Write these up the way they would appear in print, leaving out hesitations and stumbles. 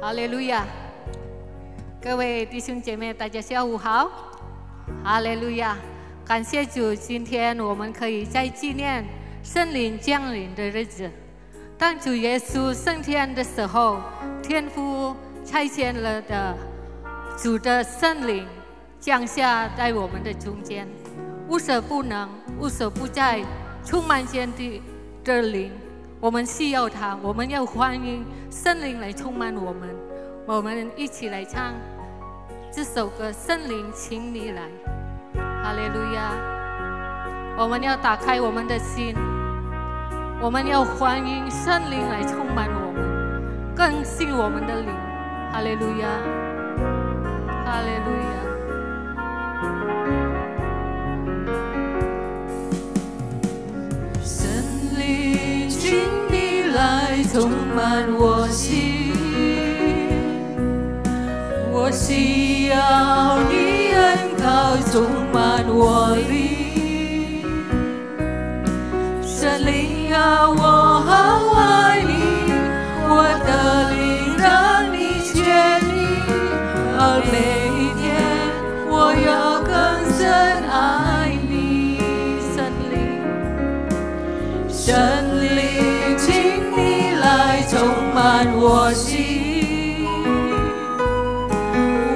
哈利路亚！各位弟兄姐妹，大家下午好！哈利路亚！感谢主，今天我们可以在纪念圣灵降临的日子。当主耶稣升天的时候，天父差遣了的主的圣灵降下在我们的中间，无所不能、无所不在、充满天地的灵。我们需要他，我们要欢迎圣灵来充满我们。我们一起来唱这首歌《圣灵，请你来》。哈利路亚！我们要打开我们的心，我们要欢迎圣灵来充满我们，更新我们的灵。哈利路亚！哈利路亚！圣灵，请你来充满我心，我需要你恩膏充满我灵。圣灵啊，我好爱你，我的灵让你确立，而每一天我要更深爱你。圣灵，请你来充满我心，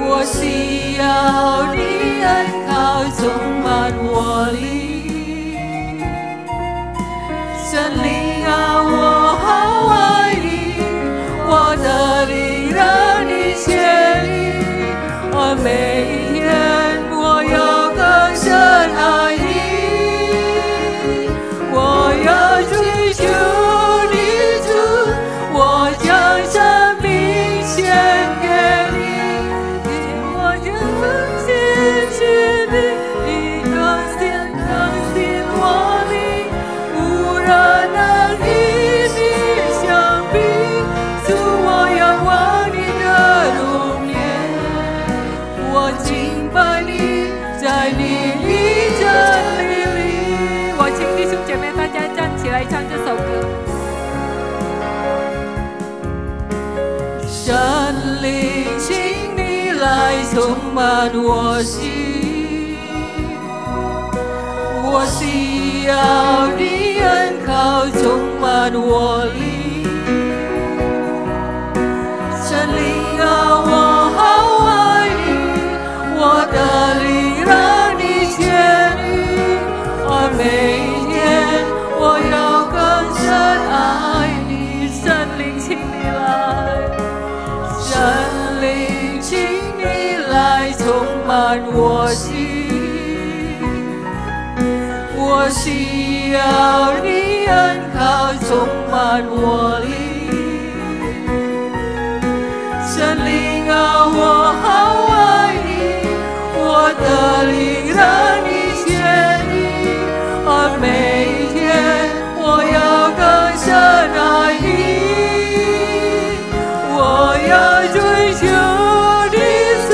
我需要你恩膏充满我灵。圣灵啊，我好爱你，我的灵让你确立，而每一天我要更深爱你。我要追求你主，我将生命献给你，我将献给你，你更新我灵，无人能与你相比。主，我仰望你的容颜，我敬拜你，在你的真理里。我请弟兄姐妹大家站起来唱这首歌。圣灵，请你来充满我心，我需要你恩膏充满我灵。圣灵啊，我好爱你，我的灵让你确立，而每一天我要更深爱你。圣灵，请你来。圣灵，请你来充满我心，我需要你恩膏充满我灵。圣灵啊，我好爱你，我的灵让你确立，而每一天我要更深爱你。我要追求你主，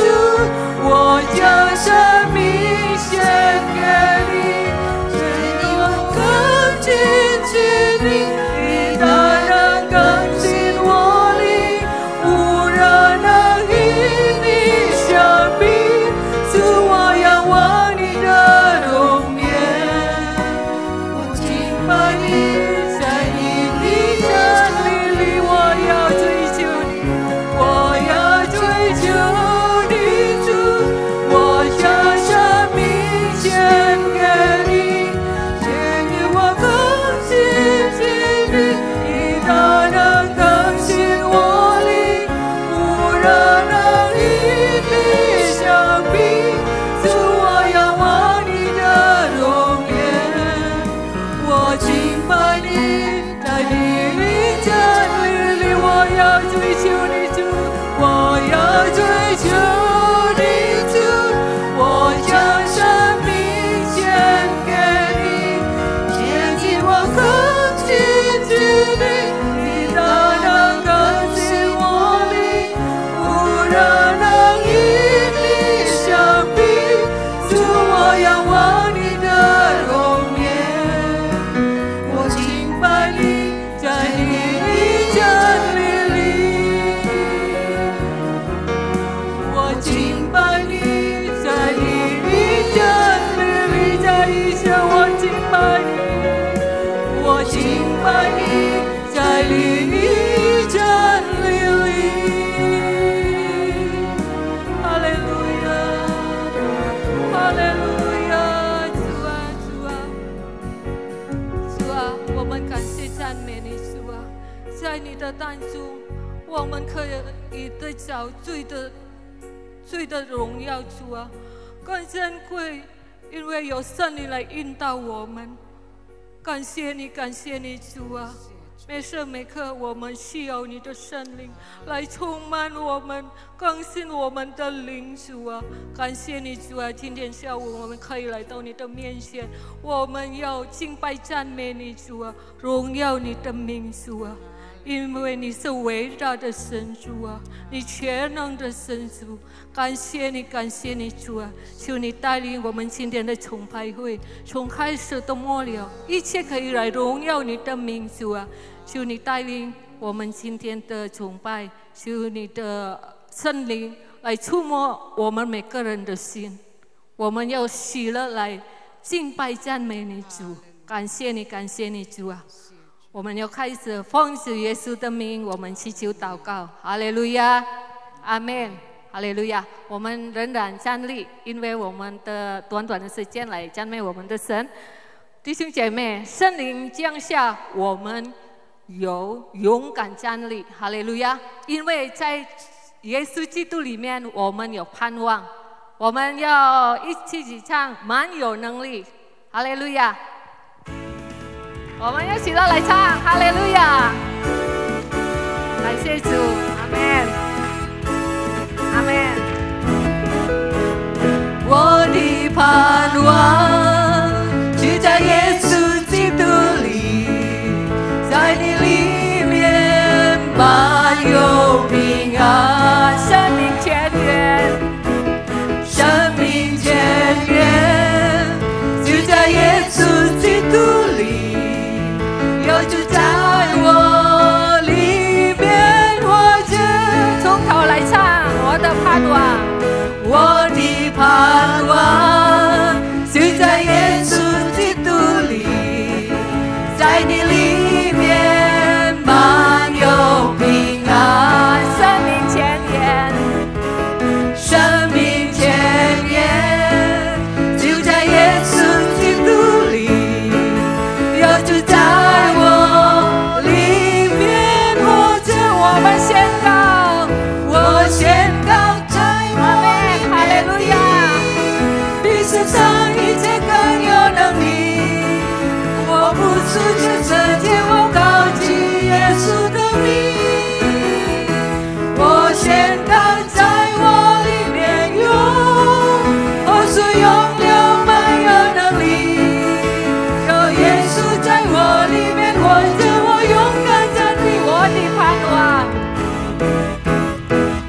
我将生命献给你，只有更亲近你，你大能更新我灵，无人能与你相比。主，我仰望你的容颜，我敬拜你，在你的真理里，我要追求你，我要追求你主，我将生命献给你，献给我更亲近你，你大能更新我灵，无人能与你相比。主，我仰望你当中，我们可以得着罪的荣耀，主啊，更珍贵，因为有圣灵来引导我们。感谢你，感谢你，主啊！每时每刻，我们需要你的圣灵来充满我们，更新我们的灵，主啊！感谢你，主啊！今天下午我们可以来到你的面前，我们要敬拜赞美你，主啊！荣耀你的名，主啊！因为你是伟大的神，主啊！你全能的神，主！感谢你，感谢你，主啊！求你带领我们今天的崇拜会，从开始到末了，一切可以来荣耀你的名，主啊！求你带领我们今天的崇拜，求你的圣灵来触摸我们每个人的心，我们要喜乐来敬拜赞美你，主！感谢你，感谢你，主啊！我们要开始奉主耶稣的名，我们祈求祷告，哈利路亚，阿们，哈利路亚。我们仍然站立，因为我们的短短的时间来赞美我们的神。弟兄姐妹，圣灵降下，我们有勇敢站立，哈利路亚！因为在耶稣基督里面，我们有盼望。我们要一起唱，满有能力，哈利路亚！我们一起来唱，哈利路亚！感谢主，阿们，阿们。我的盼望就在耶稣基督里，在你里面满有平安，生命泉源，生命泉源就在耶稣基督里。就在我里面活着，从头来唱我的盼望，我的盼望就在耶稣基督里，在你里面满有平安，生命泉源，生命泉源就在耶稣基督里，有就在我们宣告，我宣告在我里面，哈利路亚，比世上一切更有能力。我不出这世界，我高举耶稣的名。我宣告在我里面有活水涌流，满有能力。有耶稣在我里面活着，我勇敢站立，我的盼望。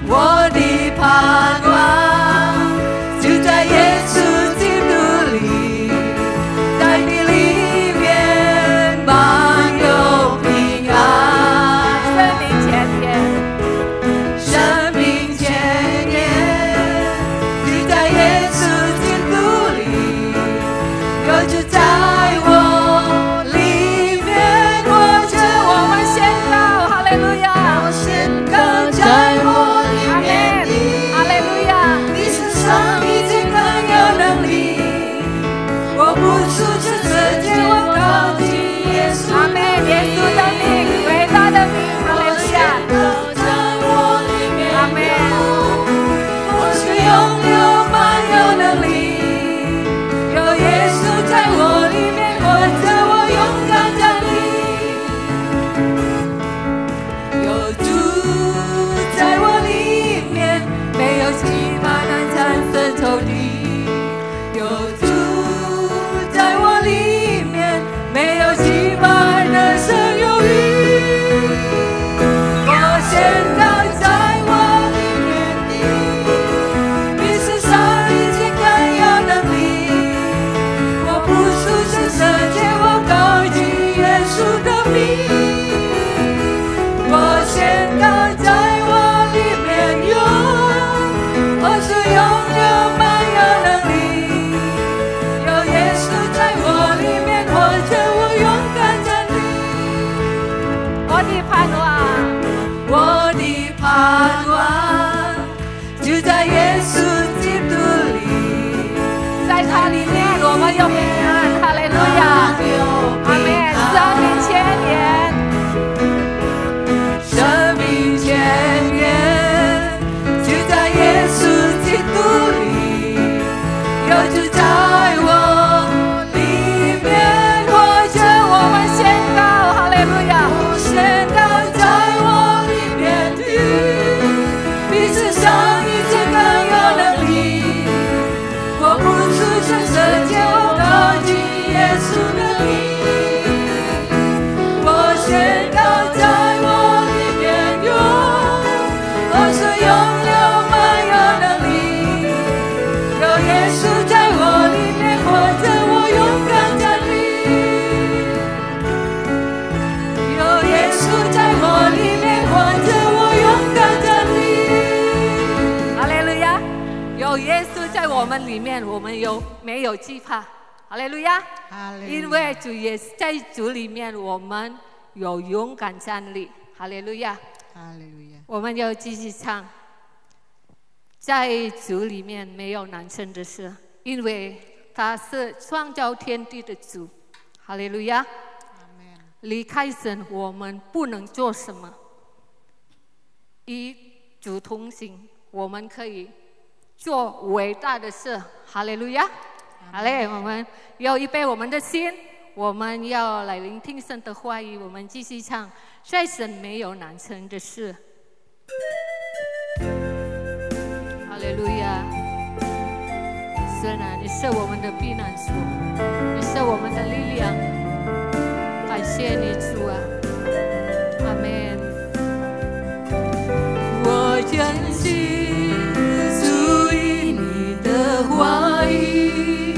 我的盼望就在耶稣基督里，在你里面满有平安，生命泉源，生命泉源就在耶稣基督里，有就在我里面活着。我们宣告，哈利路亚，我宣告在我一切更有能力，我不出这世界，我高举耶稣。阿们，耶稣的名，伟大的名，哈利路亚。在我里面，阿们，我是永流满有能力，有耶稣在我里面活着，我勇敢站立，有主在我里面，没有惧怕难战胜仇敌，有主在我里面，没有惧怕人生忧郁。我宣告在我里面的，比世上一切更有能力。我不出这世界，我高举耶稣的名。我宣告在我里面有活水涌流，满有能力。有耶稣在我里面活着，我勇敢站立。我的盼望，我的盼望就在耶稣基督里，在它里面我们有平安，哈利路亚，阿们，生命泉源，生有主在我里面，或者我们宣告哈利路亚，宣告在我里面的，比世上一切更有能力。我不出声圣洁，我靠近耶稣的名。我宣告在我里面有，我是永留满有能力。有耶稣在我里面，或者我勇敢站立。有耶稣在我里面，或者我勇敢站立。哈利路亚！有耶稣在我们里面，我们没有惧怕？哈利路亚！因为主也在主里面，我们有勇敢站立。哈利路亚！哈利路亚！我们要继续唱，在主里面没有难成的事，因为他是创造天地的主。哈利路亚！离开神，我们不能做什么。与主同行，我们可以做伟大的事。哈利路亚！好嘞，我们要预备我们的心，我们要来聆听神的话语。我们继续唱，在神没有难成的事。哈利路亚！神啊，你是我们的避难所，你是我们的力量。感谢你，主啊！阿们。我相信属于你的话语，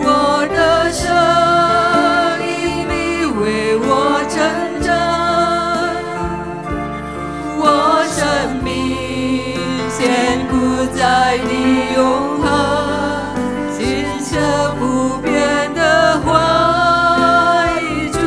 我的生命里为我成长，我生命坚固在你永恒、新设不变的话语中。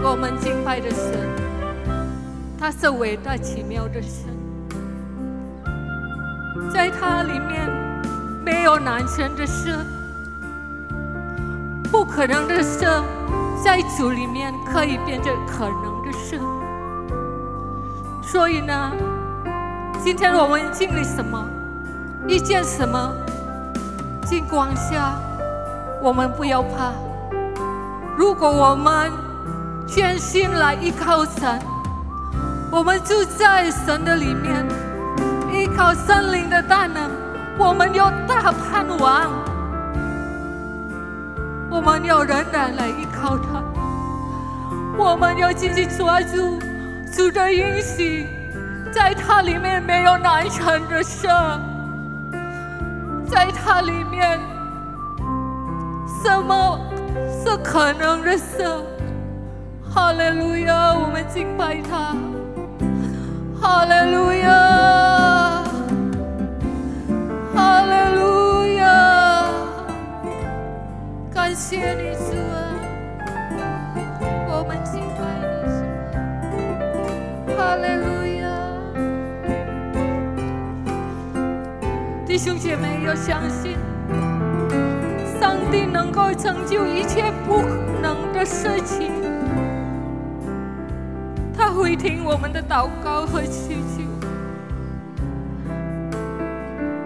我们敬拜的神，他是伟大奇妙的神，在他里面没有难成的事，不可能的事，在主里面可以变成可能的事。所以呢，今天我们经历什么，遇见什么情况下，我们不要怕。如果我们全心来依靠神，我们住在神的里面，依靠圣灵的大能，我们有大盼望，我们要仍然来依靠他，我们要紧紧抓住主的应许，在他里面没有难成的事，在他里面什么是可能的事。哈利路亚，我们敬拜他。哈利路亚，哈利路亚，感谢你主啊，我们敬拜你主。哈利路亚，弟兄姐妹要相信，上帝能够成就一切不能的事情，他会听我们的祷告和祈求。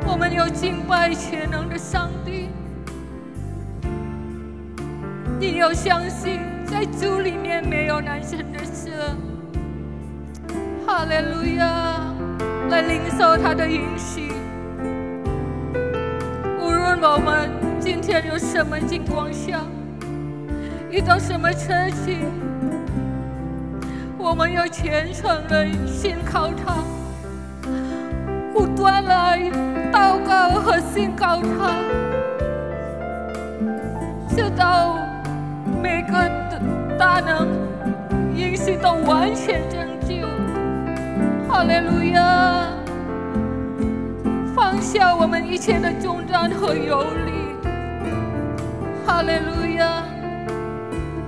我们要敬拜全能的上帝，你要相信，在主里面没有难成的事。哈利路亚，来领受他的应许。无论我们今天有什么情况下，遇到什么事情，我们要虔诚的信靠他，不断来祷告和信靠他，直到每个大能应许都完全成就。哈利路亚，放下我们一切的重担和忧虑。哈利路亚，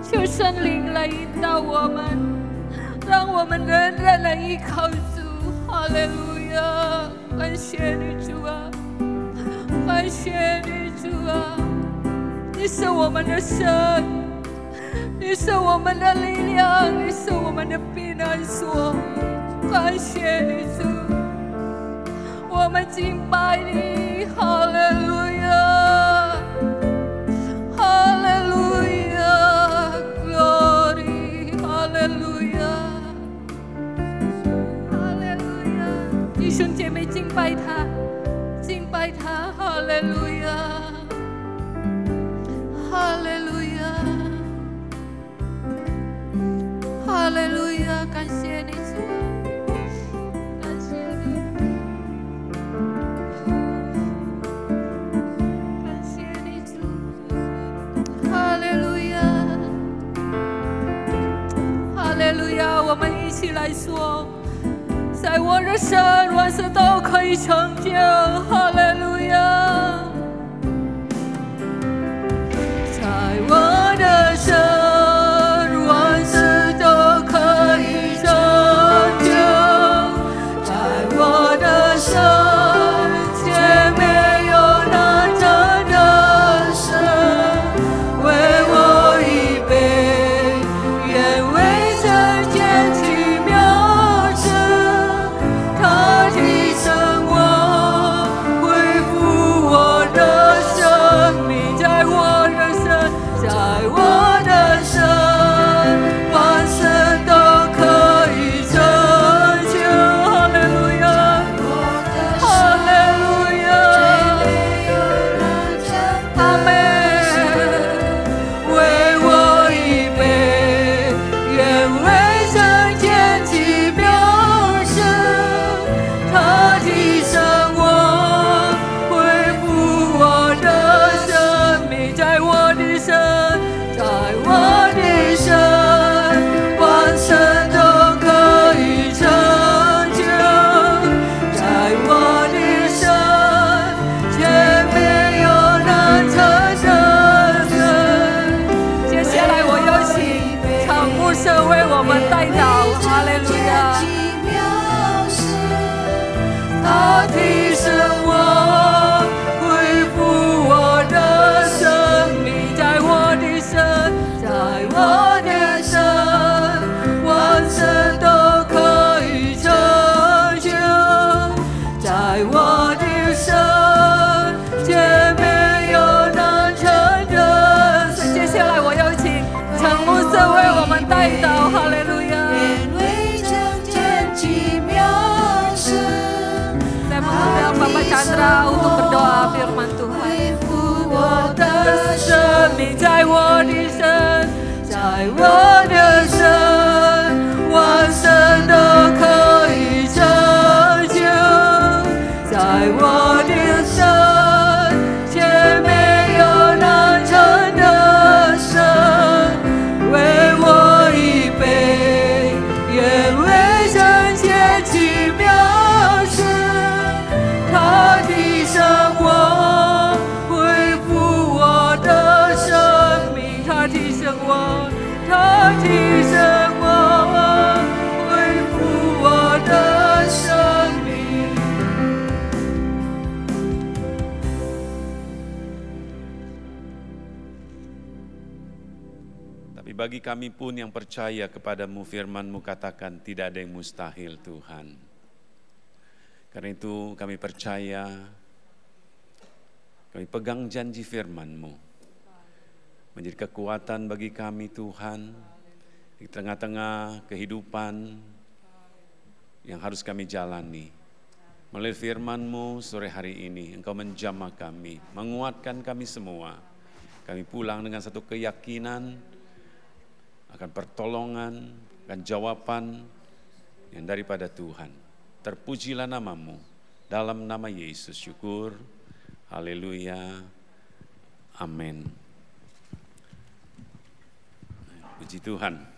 求圣灵来引导我们，让我们仍然来依靠主。哈利路亚，感谢你主啊，感谢你主啊，你是我们的神，你是我们的力量，你是我们的避难所。感谢你主，我们敬拜你。哈利路亚，哈利路亚 ，Glory， 哈利路亚，哈利路亚，弟兄姐妹敬拜他，敬拜他，哈利路亚，哈利路亚，哈利路亚，感谢你主。我们一起来说，在我的身万事都可以成就。哈利路亚，在我的身万事都可以成就，在我的身却没有难成的事，为我预备原为成见奇妙事，他提升我，恢复我。我们带祷，哈利路亚。他提升我，恢复我的生命，在我的身，在我的身，万事都可以成就，在我的身，却没有难成的事。接下来我邀请陈牧师为我们带祷，哈利路亚。因为这件奇妙事。 Bapak Chandra untuk berdoa firman Tuhan. 恢复我的生命，在我的身，在我的身，万事都可以成就，在我的身，却没有难成的事，为我预备，因为这件奇妙事。 他提升我，恢复我的生命。他提升我，他提升我，恢复我的生命。 Tapi bagi kami pun yang percaya kepadamu, firman-Mu katakan tidak ada yang mustahil Tuhan. Karena itu kami percaya, kami pegang janji firman-Mu. Menjadi kekuatan bagi kami Tuhan, di tengah-tengah kehidupan yang harus kami jalani. Melalui firman-Mu sore hari ini, Engkau menjamah kami, menguatkan kami semua. Kami pulang dengan satu keyakinan akan pertolongan, akan jawaban yang daripada Tuhan. Terpujilah namamu, dalam nama Yesus syukur, haleluya, amin. Puji Tuhan.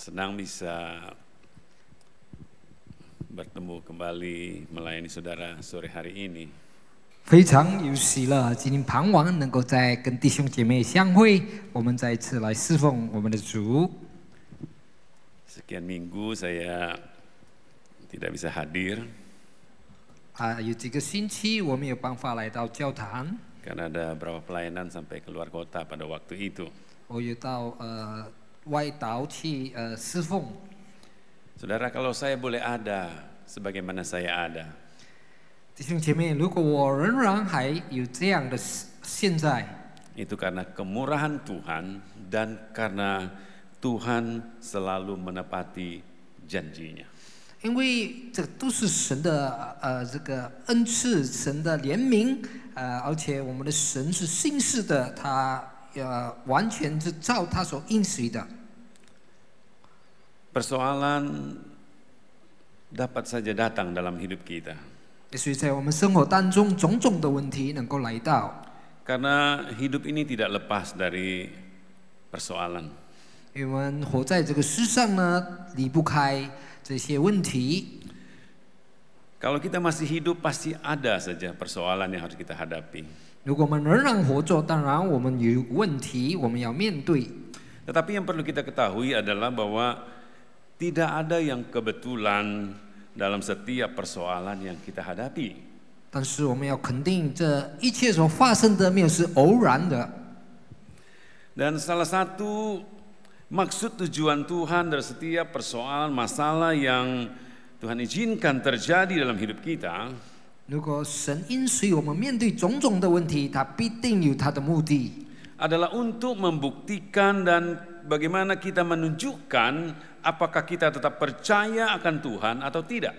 Senang bisa bertemu kembali melayani saudara sore hari ini. 非常有喜乐，今天傍晚能够再跟弟兄姐妹相会，我们再一次来侍奉我们的主。 Sekian minggu saya tidak bisa hadir. 有几个星期我没有办法来到教堂， Karena ada beberapa pelayanan sampai keluar kota pada waktu itu. 我有到外岛去侍奉。 Saudara, kalau saya boleh ada sebagaimana saya ada, 弟兄姐妹，如果我仍然还有这样的现在， itu karena kemurahan Tuhan dan karena Tuhan selalu menepati janjinya. 因为这都是神的这个恩赐，神的怜悯，而且我们的神是信实的，他完全是照他所应许的。 Persoalan dapat saja datang dalam hidup kita. 所以在我们生活当中，种种的问题能够来到。 Karena hidup ini tidak lepas dari persoalan. 因为我们活在这个世上呢，离不开这些问题。 Kalau kita masih hidup, pasti ada saja persoalan yang harus kita hadapi. 如果我们仍然活着，当然我们有问题，我们要面对。 Tetapi yang perlu kita ketahui adalah bahwa tidak ada yang kebetulan dalam setiap persoalan yang kita hadapi. 但是我们要肯定，这一切所发生的没有是偶然的。 Dan salah satu maksud tujuan Tuhan dari setiap persoalan masalah yang Tuhan izinkan terjadi dalam hidup kita, 如果神应许我们面对种种的问题，他必定有他的目的， adalah untuk membuktikan dan bagaimana kita menunjukkan apakah kita tetap percaya akan Tuhan atau tidak.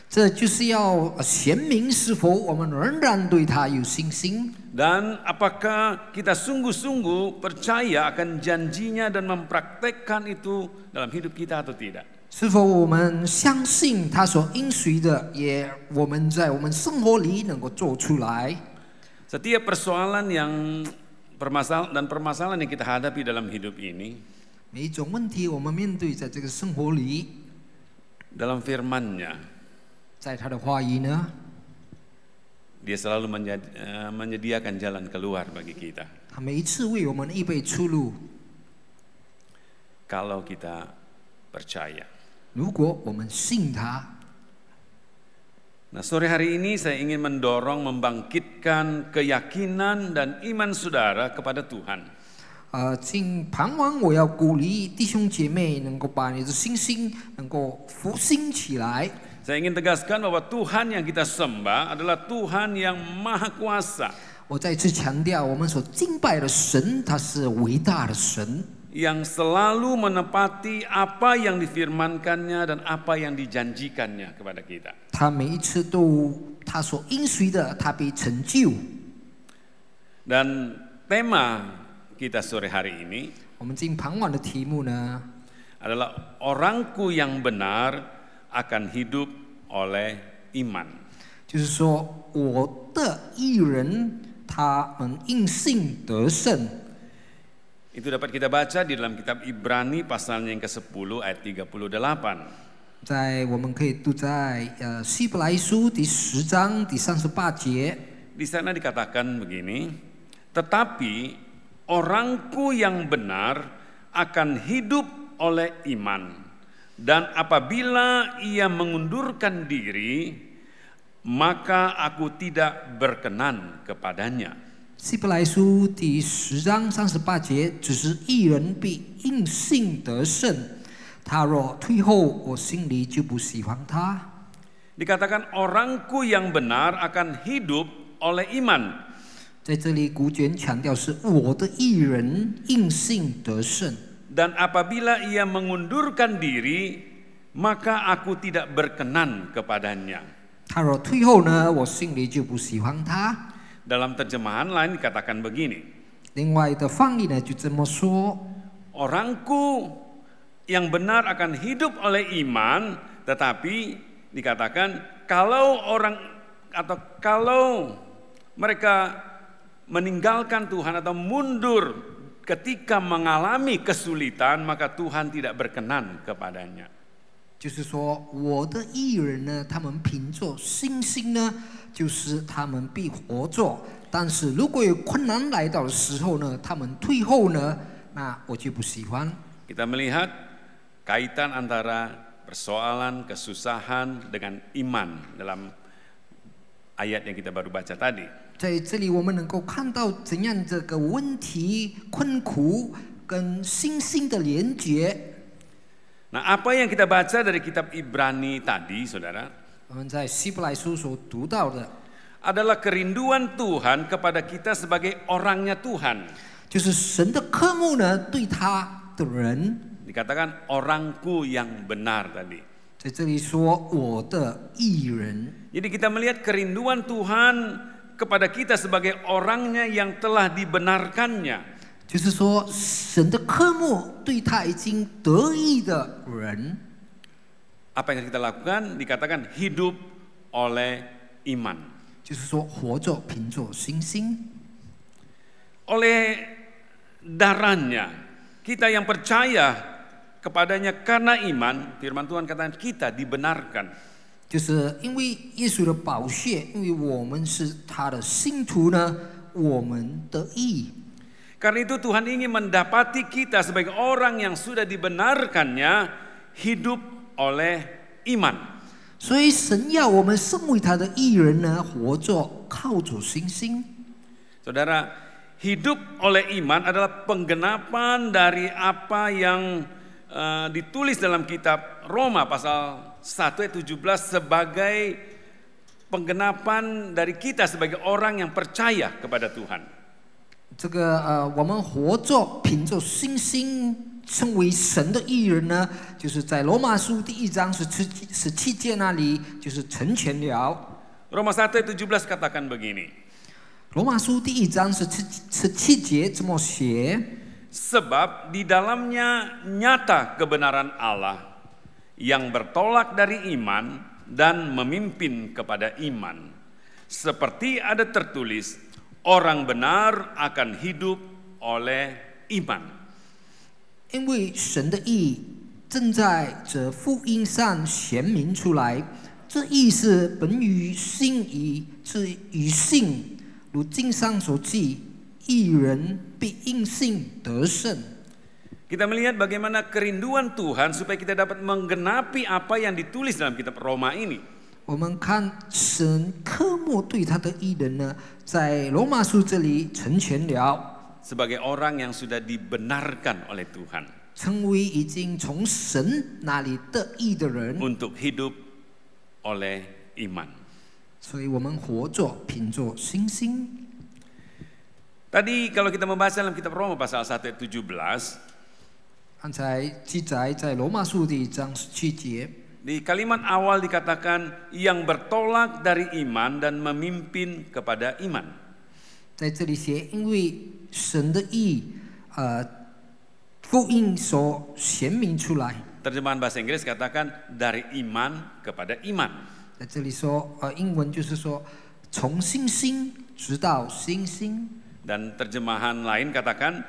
这就是要显明是否我们仍然对他有信心， Dan apakah kita sungguh-sungguh percaya akan janjinya dan mempraktekkan itu dalam hidup kita atau tidak. 是否我们相信他所应许的，也我们在我们生活里能够做出来。 Setiap persoalan yang permasalahan yang kita hadapi dalam hidup ini, 每一种问题我们面对在这个生活里， dalam firman-Nya 在他的话语呢， Dia selalu menyediakan jalan keluar bagi kita. 他每一次为我们预备出路。 Kalau kita percaya. 如果我们信他， Nah, sore hari ini saya ingin mendorong membangkitkan keyakinan dan iman saudara kepada Tuhan. 今傍晚我要鼓励弟兄姐妹能够把你的信心能够复兴起来。 Saya ingin tegaskan bahwa Tuhan yang kita sembah adalah Tuhan yang Maha Kuasa. 我再次强调，我们所敬拜的神，他是伟大的神， Yang selalu menepati apa yang difirmankannya dan apa yang dijanjikannya kepada kita. 他每一次都他所应许的，他必成就。 Dan tema kita sore hari ini 我们今傍晚的题目呢， adalah orangku yang benar akan hidup oleh iman. 就是说我的义人，他们因信得胜。 Itu dapat kita baca di dalam kitab Ibrani pasalnya yang ke-10 ayat 38. 在我们可以读在希伯来书第10章第38节， Di sana dikatakan begini, tetapi orangku yang benar akan hidup oleh iman, dan apabila ia mengundurkan diri, maka aku tidak berkenan kepadanya. 希伯来书第10章38节，只是义人必因信得胜。他若退后，我心里就不喜欢他。 Dikatakan orangku yang benar akan hidup oleh iman. 在这里，古卷强调是我的义人因信得胜。 Dan apabila ia mengundurkan diri, maka aku tidak berkenan kepadanya. 他若退后呢，我心里就不喜欢他。 Dalam terjemahan lain dikatakan begini, 另外的翻译呢，就这么说： orangku yang benar akan hidup oleh iman, tetapi dikatakan kalau mereka meninggalkan Tuhan atau mundur ketika mengalami kesulitan, maka Tuhan tidak berkenan kepadanya. 就是说，我的义人呢，他们凭着信心呢，就是他们必活着；但是如果有困难来到的时候呢，他们退后呢，那我就不喜欢。 Kita melihat kaitan antara persoalan kesusahan dengan iman dalam ayat yang kita baru baca tadi. 在这里，我们能够看到怎样这个问题、困苦跟信心的连结。 Nah, apa yang kita baca dari kitab Ibrani tadi, saudara, 我们在希伯来书所读到的， adalah kerinduan Tuhan kepada kita sebagai orangnya Tuhan. 就是神的科目呢，对他的人， Dikatakan orangku yang benar tadi. 在这里说我的义人。 Jadi kita melihat kerinduan Tuhan kepada kita sebagai orangnya yang telah dibenarkannya. 就是说，神的科目对他已经得意的人， Apa yang kita lakukan? Dikatakan hidup oleh iman. 就是说活着凭着信心。 Oleh darahnya, kita yang percaya kepadanya karena iman, firman Tuhan katakan kita dibenarkan. 就是因为耶稣的宝血，因为我们是他的信徒呢，我们得义。 Karena itu Tuhan ingin mendapati kita sebagai orang yang sudah dibenarkannya hidup oleh iman. 所以神要我们身为他的义人呢，活着靠着信心。 Saudara, hidup oleh iman adalah penggenapan dari apa yang ditulis dalam kitab Roma pasal 1 ayat 17 sebagai penggenapan dari kita sebagai orang yang percaya kepada Tuhan. 这个我们活着凭着信心成为神的义人呢，就是在罗马书第1章17节那里就是成全了。 Roma 1 ayat 17 katakan begini. 罗马书第1章17节这么写。 Sebab di dalamnya nyata kebenaran Allah yang bertolak dari iman dan memimpin kepada iman. Seperti ada tertulis, orang benar akan hidup oleh iman. 因为神的义正在这福音上显明出来，这义是本于信义，是于信，如经上所记，义人必因信得胜。 Kita melihat bagaimana kerinduan Tuhan supaya kita dapat menggenapi apa yang ditulis dalam kitab Roma ini. 我们看神科目对他的义人呢，在罗马书这里成全了， Sebagai orang yang sudah dibenarkan oleh Tuhan 成为已经从神那里得义的人， untuk hidup oleh iman. 所以我们活着凭着信心。 Tadi kalau kita membaca dalam kitab Roma pasal 1 ayat 17, 刚才记载在罗马书第1章17节， di kalimat awal dikatakan yang bertolak dari iman dan memimpin kepada iman. 在这里写，因为神的义，福音所显明出来。 Terjemahan bahasa Inggris katakan dari iman kepada iman. 在这里说，英文就是说，从信心直到信心。 Dan terjemahan lain katakan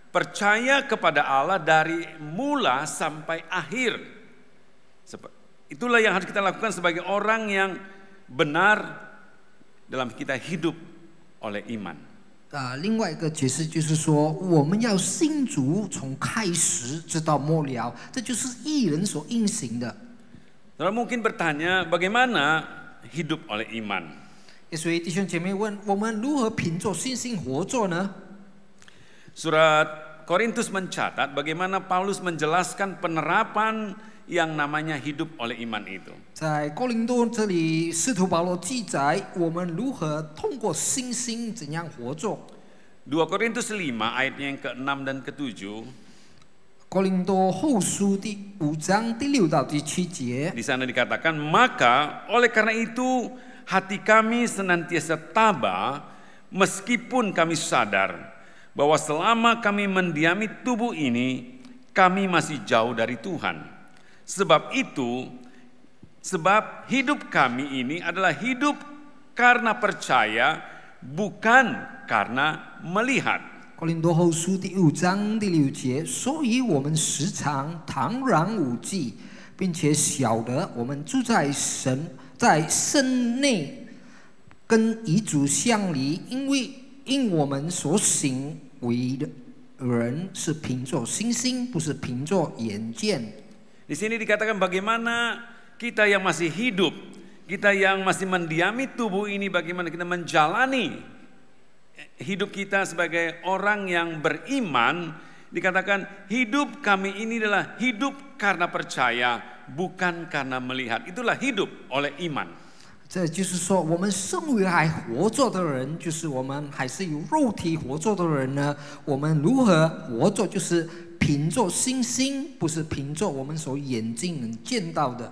percaya kepada Allah dari mula sampai akhir. Itulah yang harus kita lakukan sebagai orang yang benar dalam kita hidup oleh iman. 另外一个解释就是说，我们要信主，从开始直到末了，这就是义人所应行的。 Saudara mungkin bertanya bagaimana hidup oleh iman? 所以弟兄姐妹问，我们如何凭着信心活着呢？ Surat Korintus mencatat bagaimana Paulus menjelaskan penerapan yang namanya hidup oleh iman itu. 在哥林多这里，使徒保罗记载我们如何通过信心怎样活着。 2 Korintus 5 ayatnya yang ke-6 dan ke-7. 哥林多后书第5章第6到第7节， Di sana dikatakan, maka oleh karena itu hati kami senantiasa tabah meskipun kami sadar bahwa selama kami mendiami tubuh ini, kami masih jauh dari Tuhan. Sebab hidup kami ini adalah hidup karena percaya, bukan karena melihat. 哥林多后书第5章第6节，所以我们时常坦然无忌，并且晓得我们住在身内，跟遗嘱相离，因我们所行为的人是凭着信心，不是凭着眼见。 Di sini dikatakan bagaimana kita yang masih hidup, kita yang masih mendiami tubuh ini, bagaimana kita menjalani hidup kita sebagai orang yang beriman. Dikatakan hidup kami ini adalah hidup karena percaya, bukan karena melihat. Itulah hidup oleh iman. 这就是说，我们身为还活着的人，就是我们还是有肉体活着的人呢。我们如何活着，就是凭着信心，不是凭着我们所眼睛能见到的。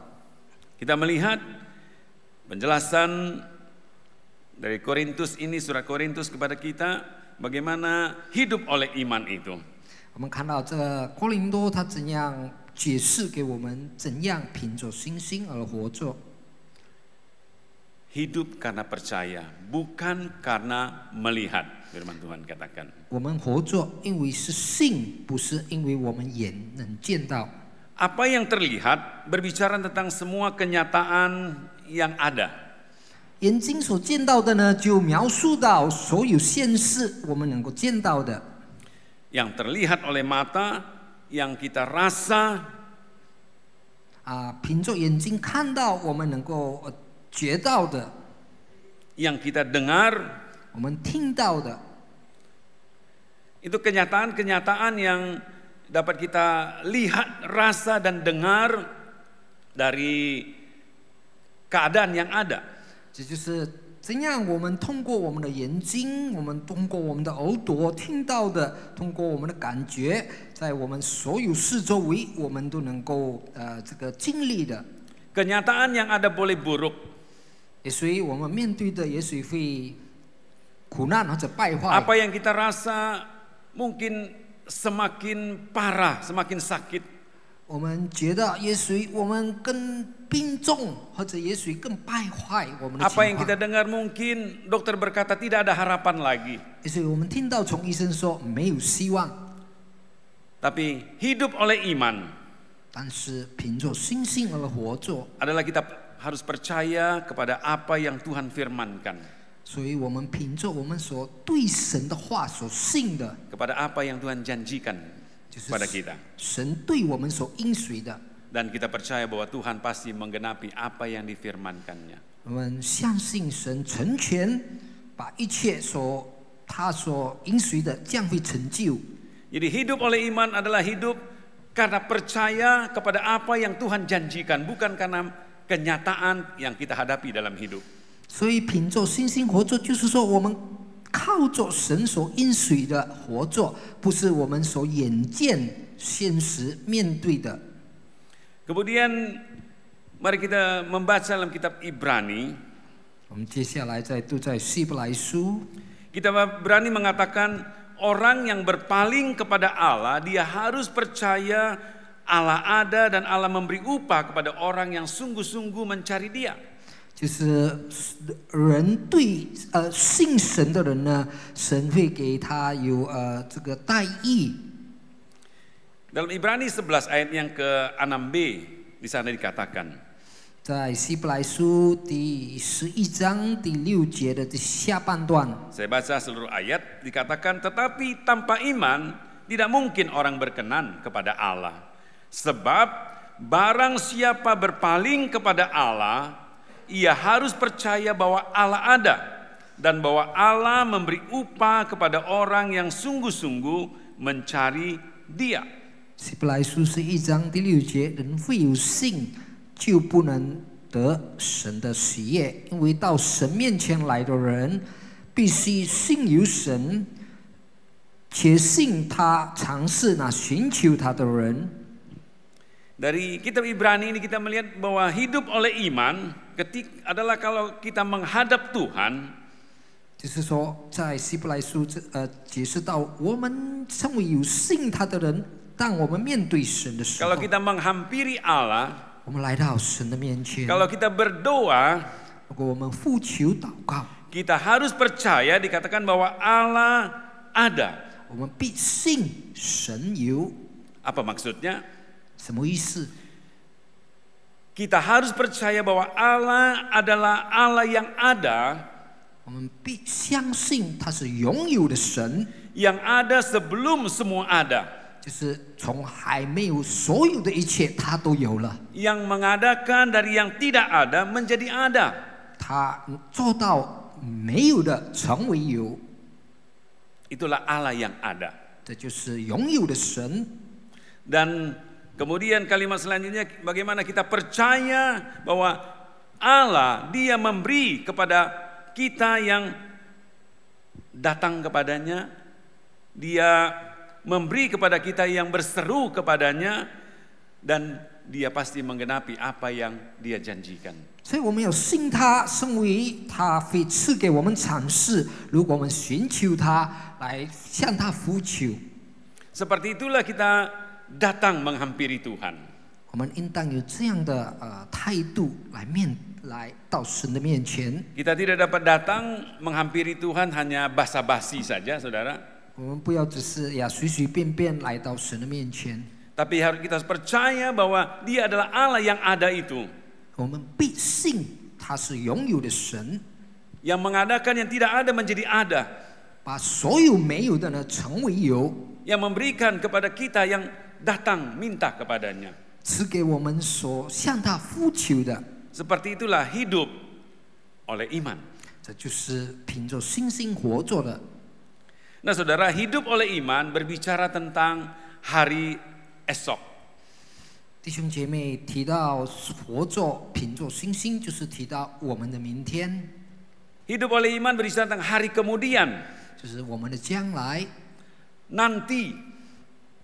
Kita melihat penjelasan dari Korintus ini, surat Korintus kepada kita, bagaimana hidup oleh iman itu. 我们看到这个哥林多他怎样解释给我们，怎样凭着信心而活着。 Hidup karena percaya, bukan karena melihat. Firman Tuhan katakan. 我们活着，因为是信，不是因为我们眼能见到。 Apa yang terlihat berbicara tentang semua kenyataan yang ada. 眼睛所见到的呢，就描述到所有现实我们能够见到的。 Yang terlihat oleh mata, yang kita rasa, 凭着眼睛看到我们能够觉到的， yang kita dengar, 我们听到的， itu kenyataan-kenyataan yang dapat kita lihat, rasa dan dengar dari keadaan yang ada. 这就是怎样我们通过我们的眼睛，我们通过我们的耳朵听到的，通过我们的感觉，在我们所有四周围，我们都能够这个经历的。 Kenyataan yang ada boleh buruk. 也所以我们面对的也许会苦难或者败坏。 Apa yang kita rasa mungkin semakin parah, semakin sakit. 我们觉得也许我们更病重，或者也许更败坏我们的 Apa 情 yang kita 况。 dengar mungkin dokter berkata tidak ada harapan lagi. 也许我们听到从医生说没有希望， Tapi hidup oleh iman 但是凭着信心而活着， adalah kita harus percaya kepada apa yang Tuhan firmankan. 所以我们凭着我们所对神的话所信的， Kepada apa yang Tuhan janjikan 就是 kepada kita. 神对我们所应许的。 Dan kita percaya bahwa Tuhan pasti menggenapi apa yang difirmankannya. 我们相信神成全，把一切他所应许的将会成就。 Jadi hidup oleh iman adalah hidup karena percaya kepada apa yang Tuhan janjikan, bukan karena kenyataan yang kita hadapi dalam hidup. 所以凭着信心活着，就是说我们靠着神所应许的活着，不是我们所眼见现实面对的。 Kemudian mari kita membaca dalam kitab Ibrani. 我们接下来再读在希伯来书， Kitab Ibrani mengatakan orang yang berpaling kepada Allah, dia harus percaya Allah ada dan Allah memberi upah kepada orang yang sungguh-sungguh mencari Dia. 就是人对信神的人呢，神会给他有这个待遇。 Dalam Ibrani 11 ayat yang ke-6b di sana dikatakan, 在希伯来书第11章第6节的下半段， saya baca seluruh ayat, dikatakan tetapi tanpa iman tidak mungkin orang berkenan kepada Allah. Sebab barang siapa berpaling kepada Allah, ia harus percaya bahwa Allah ada dan bahwa Allah memberi upah kepada orang yang sungguh-sungguh mencari Dia. 希伯来书11章第6节，人非有信，就不能得神的喜悦，因为到神面前来的人，必须信有神，且信他常是那寻求他的人。 Dari kitab Ibrani ini kita melihat bahwa hidup oleh iman adalah kalau kita menghadap Tuhan, 就是说，在希伯来书解释到，我们成为有信他的人，当我们面对神的时候 kalau，kita menghampiri Allah, 我们来到神的面前， kalau kita berdoa, 如果我们呼求祷告， kita harus percaya dikatakan bahwa Allah ada. 我们必信神有。 Apa maksudnya? 什么意思？ Kita harus percaya bahwa Allah adalah Allah yang ada, 我们必相信他是拥有的神， yang ada sebelum semua ada, 就是从还没有所有的一切，他都有了。 yang mengadakan dari yang tidak ada menjadi ada. 他做到没有的成为有， Itulah Allah yang ada. 这就是拥有的神。 Dan kemudian kalimat selanjutnya, bagaimana kita percaya bahwa Allah, Dia memberi kepada kita yang datang kepadanya, Dia memberi kepada kita yang berseru kepadanya, dan Dia pasti menggenapi apa yang Dia janjikan. 所以我们要信他，身为他会赐给我们赏赐。如果我们寻求他，来向他呼求， Seperti itulah kita datang menghampiri Tuhan. 我们应当有这样的态度来到神的面前。 Kita tidak dapat datang menghampiri Tuhan hanya basa-basi saja, saudara. 我们不要只是随随便便来到神的面前， Tapi harus kita percaya bahwa Dia adalah Allah yang ada itu, 我们必信他是拥有的神， yang mengadakan yang tidak ada menjadi ada, 把所有没有的呢成为有， yang memberikan kepada kita yang datang minta kepadanya. 赐给我们所向他呼求的。 Seperti itulah hidup oleh iman. 这就是凭着信心活着的。 Nah, saudara, hidup oleh iman berbicara tentang hari esok. 弟兄姐妹提到活着凭着信心，就是提到我们的明天， Hidup oleh iman berbicara tentang hari kemudian, 就是我们的将来， nanti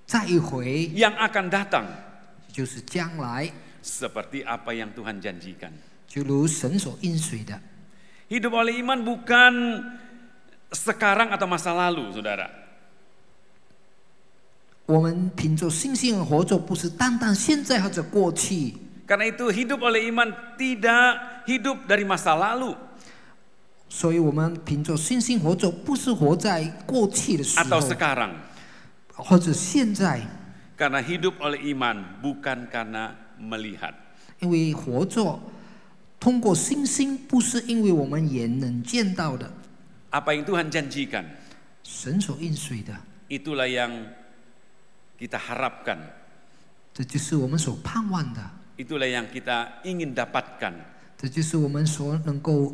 再一回 yang akan datang, 就是将来， seperti apa yang Tuhan janjikan. 就如神所应许的。 Hidup oleh iman bukan sekarang atau masa lalu, saudara. 我们凭着信心而活着，不是单单现在或者过去。 Karena itu hidup oleh iman tidak hidup dari masa lalu 所以我们凭着信心活着，不是活在过去的时 atau 候， sekarang. 或者现在。 Karena hidup oleh iman bukan karena melihat. 因为活着通过信心，不是因为我们眼能见到的， Apa yang Tuhan janjikan, 神所应许的， itulah yang kita harapkan. 这就是我们所盼望的， Itulah yang kita ingin dapatkan. 这就是我们所能够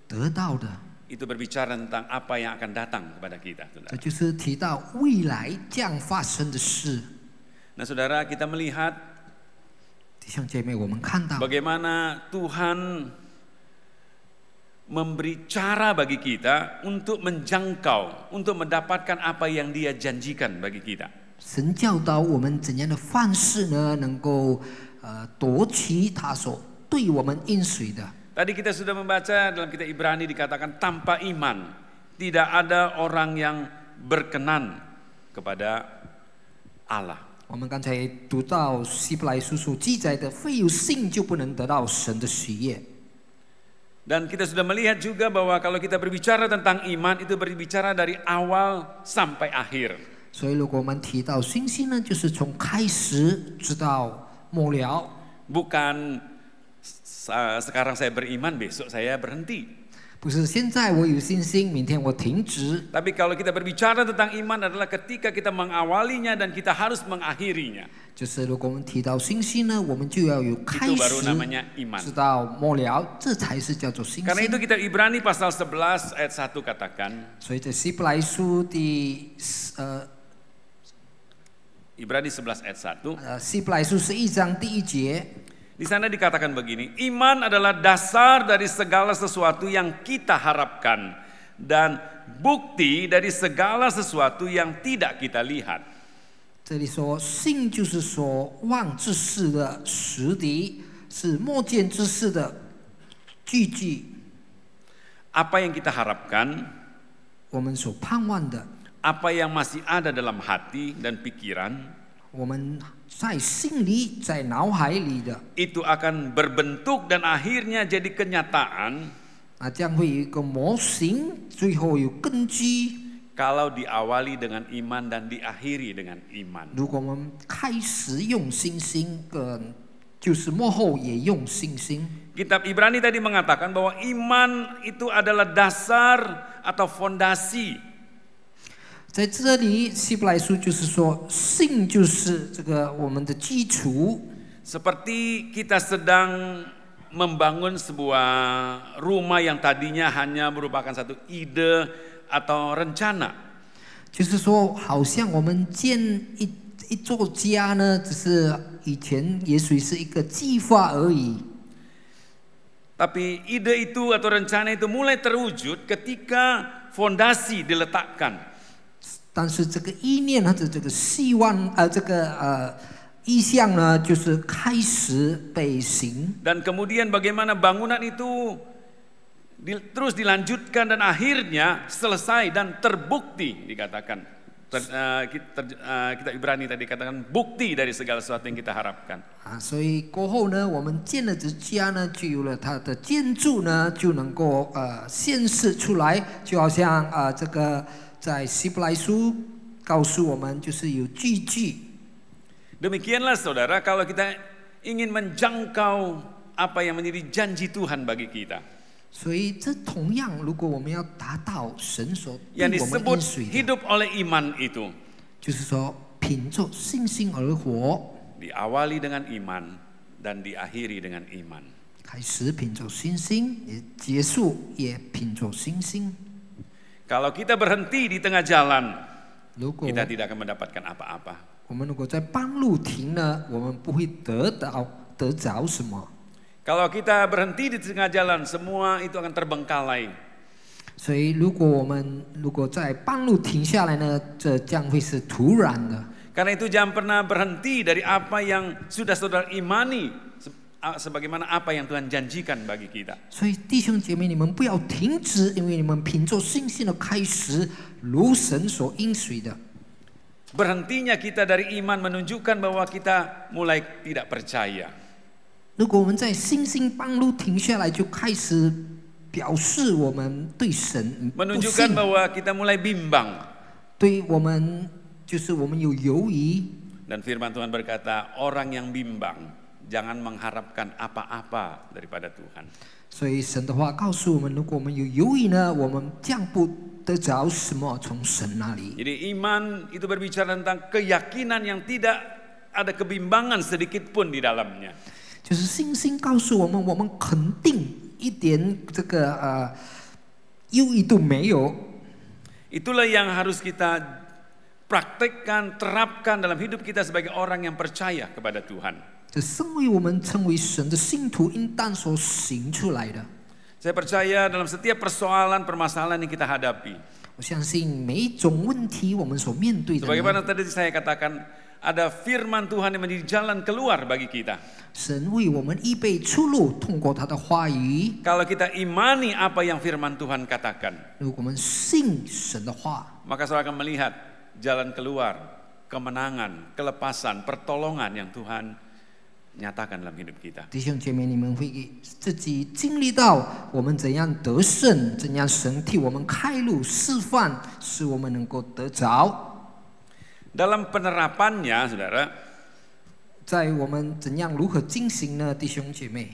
得到的。 Itu berbicara tentang apa yang akan datang kepada kita, 这 saudara. 就是提到未来将发生的事。 Nah, saudara, kita melihat 弟兄姐妹，我们看到 bagaimana Tuhan memberi cara bagi kita untuk menjangkau, untuk mendapatkan apa yang Dia janjikan bagi kita. 神教导我们怎样的方式呢，能够夺取他所对我们应许的。 Tadi kita sudah membaca dalam kitab Ibrani dikatakan tanpa iman tidak ada orang yang berkenan kepada Allah. 我们刚才读到希伯来书所记载的，非有信就不能得到神的喜悦。 Dan kita sudah melihat juga bahwa kalau kita berbicara tentang iman itu berbicara dari awal sampai akhir. 所以，如果我们提到信心呢，就是从开始直到末了， Bukan sekarang saya beriman, besok saya berhenti. 不是现在我有信心，明天我停止。 Tapi kalau kita berbicara tentang iman adalah ketika kita mengawalinya dan kita harus mengakhirinya. 就是如果我们提到信心呢，我们就要有开 Itu baru 始 namanya iman. 直到末了，这才是叫做信 Karena itu 心。 kitab Ibrani pasal 11 ayat 1 katakan, 所以在希伯来书Ibrani 11 ayat 1, 希伯来书11章第1节， di sana dikatakan begini, iman adalah dasar dari segala sesuatu yang kita harapkan dan bukti dari segala sesuatu yang tidak kita lihat. 这里说信就是所望之事的实底，是莫见之事的据据。 Apa yang kita harapkan, 我们所盼望的， apa yang masih ada dalam hati dan pikiran, 我们在心里、在脑海里的， itu akan berbentuk dan akhirnya jadi kenyataan 将会有一个模型，最后有根基。 kalau diawali dengan iman dan diakhiri dengan iman. 如果我们开始用信心，就是幕后也用信心。 Kitab Ibrani tadi mengatakan bahwa iman itu adalah dasar atau fondasi. 在这里，希伯来书就是说，信就是这个我们的基础。 Seperti kita sedang membangun sebuah rumah yang tadinya hanya merupakan satu ide atau rencana. 就是说，好像我们建一座家呢，只是以前也许是一个计划而已。 Tapi ide itu atau rencana itu mulai terwujud ketika fondasi diletakkan. 但是这个意念或者这个希望意向呢，就是开始被行。 Dan kemudian bagaimana bangunan itu terus dilanjutkan dan akhirnya selesai dan terbukti dikatakan. Kita Ibrani tadi katakan bukti dari segala sesuatu yang kita harapkan. 所以过后呢，我们建了这家呢，就有了它的建筑呢，就能够显示出来，就好像这个在希伯来书告诉我们，就是有据据。 Demikianlah saudara, kalau kita ingin menjangkau apa yang menjadi janji Tuhan bagi kita. 所以这同样，如果我们要达到神所对 Yang 我们 disebut 应许的， hidup oleh iman itu 就是说凭着信心而活， diawali dengan iman dan diakhiri dengan iman. 开始凭着信心，也结束也凭着信心。 Kalau kita berhenti di tengah jalan, 如果 kita tidak akan mendapatkan apa-apa. 我们如果在半路停呢，我们不会得着什么。 Kalau kita berhenti di tengah jalan, semua itu akan terbengkalai. 所以，如果在半路停下来呢，这将会是突然的。 Karena itu jangan pernah berhenti dari apa yang sudah saudara imani, sebagaimana apa yang Tuhan janjikan bagi kita. 所以，弟兄姐妹，你们不要停止，因为你们凭着信心的开始，如神所应许的。berhentinya kita dari iman menunjukkan bahwa kita mulai tidak percaya. 如果我们在信心半路停下来，就开始表示我们对神不 Menunjukkan 信， bahwa kita mulai bimbang. 对我们就是我们有犹疑。 Dan firman Tuhan berkata, orang yang bimbang jangan mengharapkan apa-apa daripada Tuhan. 所以神的话告诉我们，如果我们有犹疑呢，我们将不得着什么从神那里。 Jadi iman itu berbicara tentang keyakinan yang tidak ada kebimbangan sedikit pun di dalamnya. 就是信心告诉我们，我们肯定一点这个犹疑都没有。 Itulah yang harus kita praktekkan, terapkan dalam hidup kita sebagai orang yang percaya kepada Tuhan. 这身为我们成为神的信徒应当所行出来的。 Saya percaya dalam setiap persoalan, permasalahan yang kita hadapi. 我相信每一种问题我们所面对的呢， Sebagaimana tadi saya katakan, ada firman Tuhan yang menjadi jalan keluar bagi kita. 神为我们预备出路，通过他的话语。 Kalau kita imani apa yang firman Tuhan katakan, 如果我们信神的话， maka saudara akan melihat jalan keluar, kemenangan, kelepasan, pertolongan yang Tuhan nyatakan dalam hidup kita. 弟兄姐妹，你们会自己经历到我们怎样得胜，怎样神替我们开路示范，使我们能够得着。 Dalam penerapannya, saudara, 在我们怎样如何进行呢？弟兄姐妹，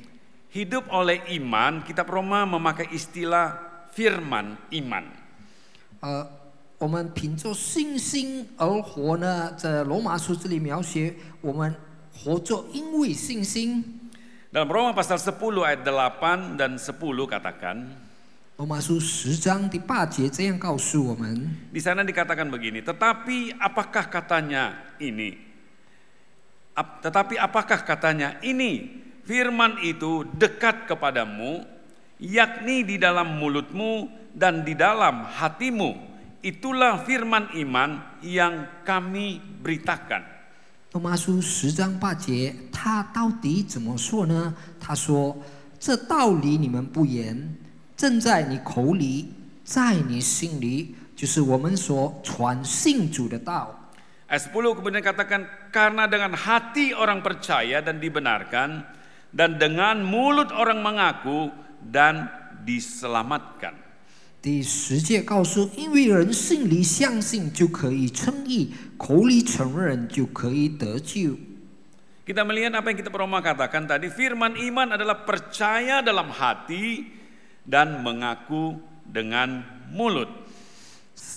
hidup oleh iman, kitab Roma memakai istilah firman iman. 我们凭着信心而活呢，在罗马书这里描写我们活着因为信心。 Dalam Roma pasal 10 ayat 8 dan 10 katakan, 罗马书10章第8节这样告诉我们。 di sana dikatakan begini, tetapi apakah katanya ini? Tetapi apakah katanya ini? Firman itu dekat kepadamu, yakni di dalam mulutmu dan di dalam hatimu. Itulah firman iman yang kami beritakan. 罗马书10章8节，他到底怎么说呢？他说：“这道理你们不言，正在你口里，在你心里，就是我们所传信主的道。” Ayat 10 kemudian katakan, karena dengan hati orang percaya dan dibenarkan, dan dengan mulut orang mengaku dan diselamatkan. 第10节告诉，因为人心里相信就可以称义，口里承认就可以得救。 Kita melihat apa yang kita pernah katakan tadi, firman iman adalah percaya dalam hati dan mengaku dengan mulut.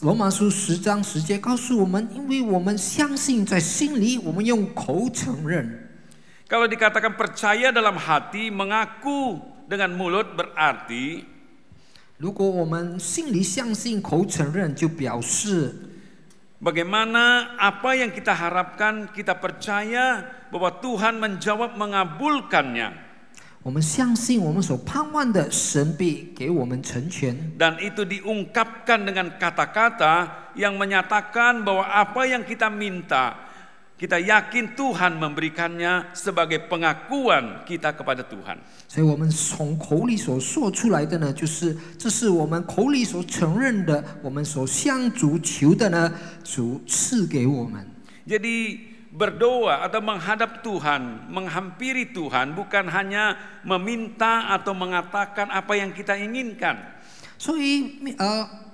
罗马书10章10节告诉我们，因为我们相信在心里，我们用口承认。 Kalau dikatakan percaya dalam hati, mengaku dengan mulut berarti 如果我们心里相信，口承认，就表示 bagaimana apa yang kita harapkan, kita percaya bahwa Tuhan menjawab mengabulkannya. 我们相信我们所盼望的，神必给我们成全。 Dan itu diungkapkan dengan kata-kata yang menyatakan bahwa apa yang kita minta, kita yakin Tuhan memberikannya sebagai pengakuan kita kepada Tuhan. 所以我们从口里所说出来的呢，就是这是我们口里所承认的，我们所向主求的呢，主赐给我们。 Jadi berdoa atau menghadap Tuhan, menghampiri Tuhan bukan hanya meminta atau mengatakan apa yang kita inginkan. 所以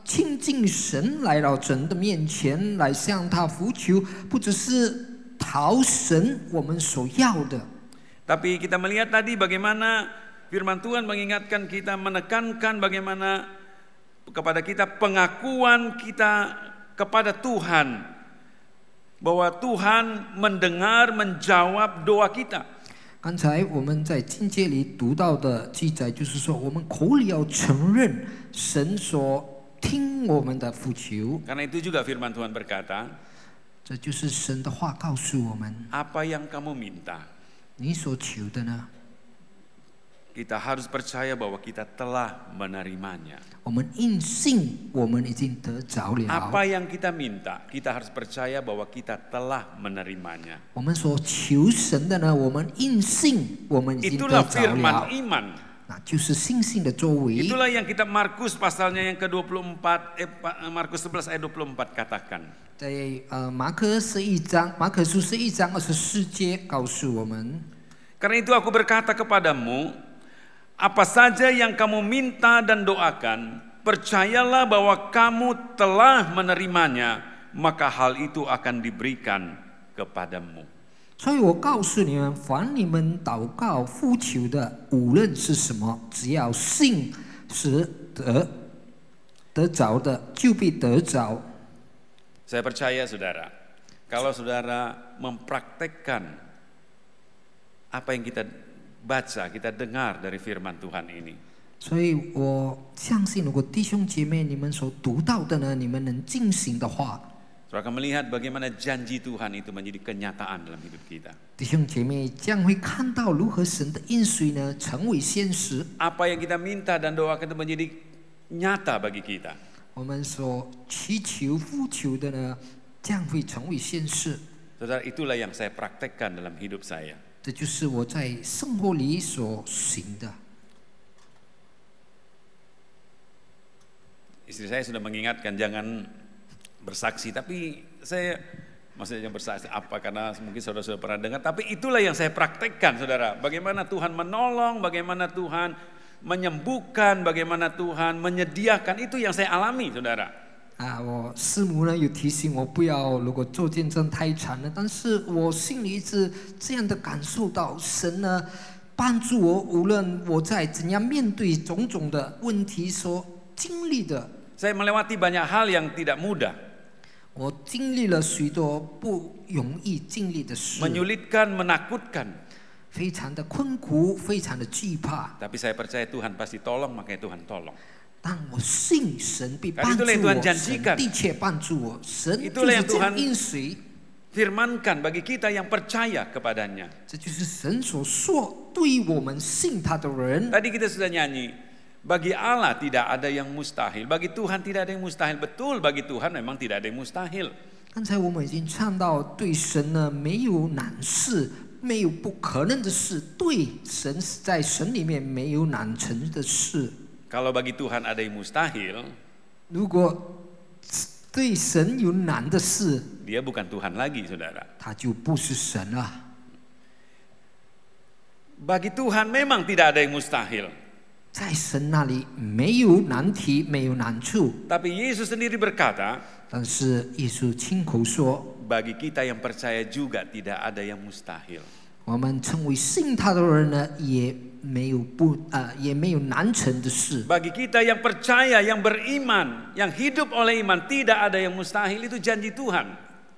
亲近神，来到神的面前，来向他呼求，不只是讨神我们所要的。 Tapi kita melihat tadi bagaimana firman Tuhan mengingatkan kita, menekankan bagaimana kepada kita pengakuan kita kepada Tuhan, bahwa Tuhan mendengar, menjawab doa kita. 刚才我们在经节里读到的记载，就是说我们口里要承认神所听我们的呼求。 Karena itu juga firman Tuhan berkata, 这就是神的话告诉我们， apa yang kamu minta, 你所求的呢， kita harus percaya bahwa kita telah menerimanya. 我们应信我们已经得着了。 Apa yang kita minta, kita harus percaya bahwa kita telah menerimanya. 我们所求神的呢，我们应信我们已经得 Itulah 着 firman 了， iman. 那就是信心的作为。 Itulah yang kitab Markus pasalnya yang ke-24, Markus 11 ayat 24 katakan. 在马可书11章24节告诉我们。 Karena itu aku berkata kepadamu, apa saja yang kamu minta dan doakan, percayalah bahwa kamu telah menerimanya, maka hal itu akan diberikan kepadamu. 所以我告诉你们，凡你们祷告呼求的，无论是什么，只要信是得着的，就必得着。 Saya percaya saudara, kalau saudara mempraktekkan apa yang kita baca, kita dengar dari firman Tuhan ini. 所以我相信，如果弟兄姐妹你们所读到的呢，你们能进行的话， Saudara akan melihat bagaimana janji Tuhan itu menjadi kenyataan dalam hidup kita. 弟兄姐妹将会看到如何神的应许呢成为现实。 Apa yang kita minta dan doakan itu menjadi nyata bagi kita. 我们所祈求、呼求的呢，将会成为现实。 Saudara, itulah yang saya praktekkan dalam hidup saya. 这就是我在生活里所行的。 Istri saya sudah mengingatkan jangan bersaksi, tapi saya maksudnya bersaksi apa, karena mungkin saudara sudah pernah dengar, tapi itulah yang saya praktekkan saudara. Bagaimana Tuhan menolong, bagaimana Tuhan menyembuhkan, bagaimana Tuhan menyediakan, itu yang saya alami saudara. 我师母呢有提醒我不要如果做见证太长了，但是我心里一直这样的感受到神呢帮助我，无论我在怎样面对种种的问题所经历的。 Saya melewati banyak hal yang tidak mudah. 我经历了许多不容易经历的事， Menyulitkan, menakutkan. 非常的困苦，非常的惧怕。 Tapi saya percaya Tuhan pasti tolong, makanya Tuhan tolong. 但我信神必帮助 Itulah yang 我， Tuhan 神 janjikan. 的确帮助我，神就 Itulah 是 yang 这样 Tuhan 应许。 Firmankan bagi kita yang percaya kepadanya. 这就是神所说，对于我们信他的人。 Tadi kita sudah nyanyi, bagi Allah tidak ada yang mustahil, bagi Tuhan tidak ada yang mustahil. Betul, bagi Tuhan memang tidak ada yang mustahil. 刚才我们已经唱到，对神呢没有难事，没有不可能的事，对神在神里面没有难成的事。 Kalau bagi Tuhan ada yang mustahil, 如果对神有难的事， dia bukan Tuhan lagi, saudara. 他就不是神了。 Bagi Tuhan memang tidak ada yang mustahil. 在神那里没有难题，没有难处。 Tapi Yesus sendiri berkata, 但是耶稣亲口说， bagi kita yang percaya juga tidak ada yang mustahil. 我们成为信他的人呢，也没有难成的事。 Bagi kita yang percaya, yang beriman, yang hidup oleh iman, tidak ada yang mustahil, itu janji Tuhan.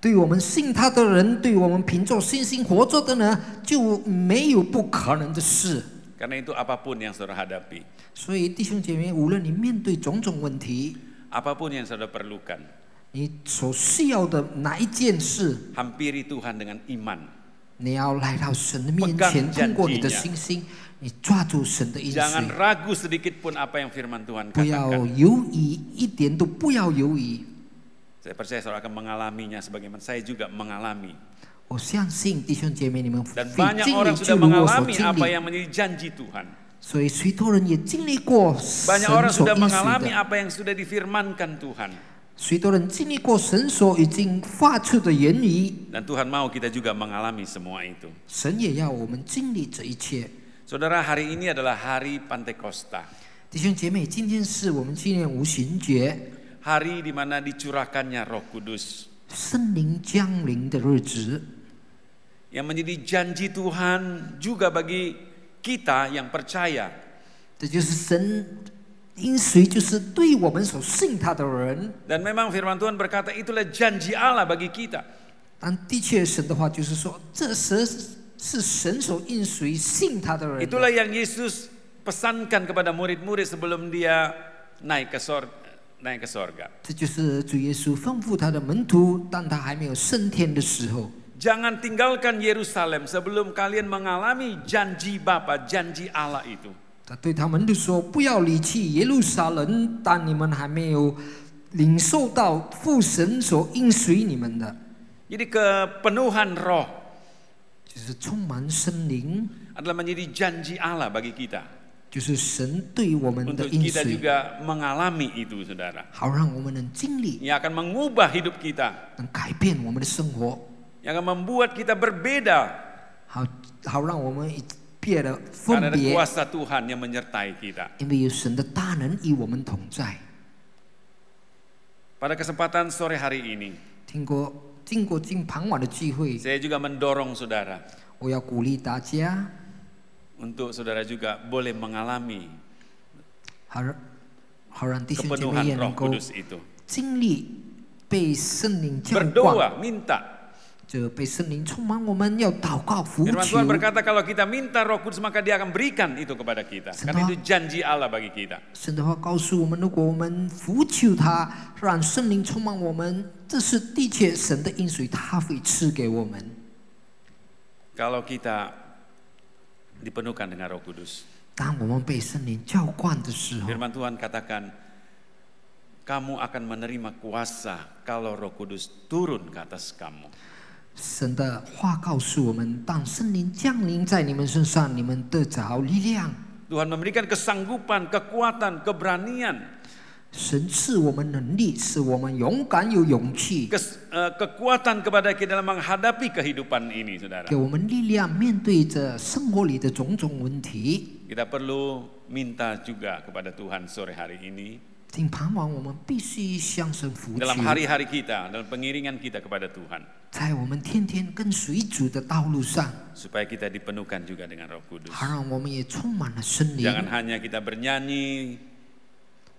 对我们信他的人，对我们凭着信心活着的呢，就没有不可能的事。 Karena itu apapun yang saudara hadapi, 所以弟兄姐妹，无论你面对种种问题， apapun yang saudara perlukan, 你所需要的哪一件事， hampiri Tuhan dengan iman. 你要来到神的面前，通过你的信心，你抓住神的应许， Jangan ragu sedikit pun apa yang firman Tuhan 不要 katakan. 犹疑，一点都不要犹疑。 Saya percaya saudara akan mengalaminya sebagaimana saya juga mengalami. 我相信弟兄姐妹，你们 Dan 会 banyak 经 orang 历 sudah 就如我所 mengalami 经 apa 历， yang menjadi janji Tuhan. 所以许多人也经历过神 Banyak orang 所 sudah 应许 mengalami 的， apa yang sudah difirmankan Tuhan. 许多人经历过神所已经发出的言语， Dan Tuhan mau kita juga mengalami semua itu. 神也要我们经历这一切。 Saudara, hari ini adalah hari Pantekosta. 弟兄姐妹，今天是我们纪念无形节， Hari di mana dicurahkannya Roh Kudus. 圣灵降临的日子， Yang menjadi janji Tuhan juga bagi kita yang percaya. 这就是神应许，就是对我们所信他的人。 Dan memang firman Tuhan berkata itulah janji Allah bagi kita. 但的确，神的话就是说，这是神所应许信他的人的。 Itulah yang Yesus pesankan kepada murid-murid sebelum dia naik ke sorga. 这就是主耶稣吩咐他的门徒，当他还没有升天的时候。 Jangan tinggalkan Yerusalem sebelum kalian mengalami janji Bapa, janji Allah itu. 他对他们就说：“不要离弃耶路撒冷，当你们还没有领受到父神所应许你们的， Jadi kepenuhan roh 就是充满圣灵， adalah menjadi janji Allah bagi kita. 就是神对我们的 untuk 应 kita 许， juga mengalami itu, saudara. 好让我们能经历， Yang akan mengubah hidup kita, 能改变我们的生活， yang akan membuat kita berbeda 好让我们变得 karena 分 ada 别， kuasa Tuhan yang menyertai kita. 因为有神的大能与我们同在。 Pada kesempatan sore hari ini, 经过今傍晚的聚会， saya juga mendorong saudara 我要鼓励大家， untuk saudara juga boleh mengalami 好让弟兄姐妹 kepenuhan 也 Roh 能够 Kudus itu. 经历被圣灵浇灌， Berdoa, minta. 就被圣灵充满。我们要祷告服 Firman 求 Tuhan。berkata kalau kita minta Roh Kudus maka Dia akan berikan itu kepada kita. Karena itu janji Allah bagi kita. 神的话告诉我们，如果我们服求他，让圣灵充满我们，这是的确神的应许，他会赐给我们。 Kalau kita dipenuhkan dengan Roh Kudus. 当我们被圣灵浇灌的时候， Firman Tuhan katakan, kamu akan menerima kuasa kalau Roh Kudus turun ke atas kamu. 神的话告诉我们，当圣灵降临在你们身上，你们得着力量。 Tuhan memberikan kesanggupan, kekuatan, keberanian, 神赐我们能力，使我们勇敢有勇气， kekuatan kepada kita dalam menghadapi kehidupan ini, saudara. 给我们力量面对着生活里的种种问题。 Kita perlu minta juga kepada Tuhan sore hari ini, 今傍晚我们必须向神服 dalam 求， hari-hari kita, dalam pengiringan kita kepada Tuhan, 在我们天天跟随主的道路上， supaya kita dipenuhkan juga dengan Roh Kudus. 好让我们也充满了圣灵。 Jangan hanya kita bernyanyi,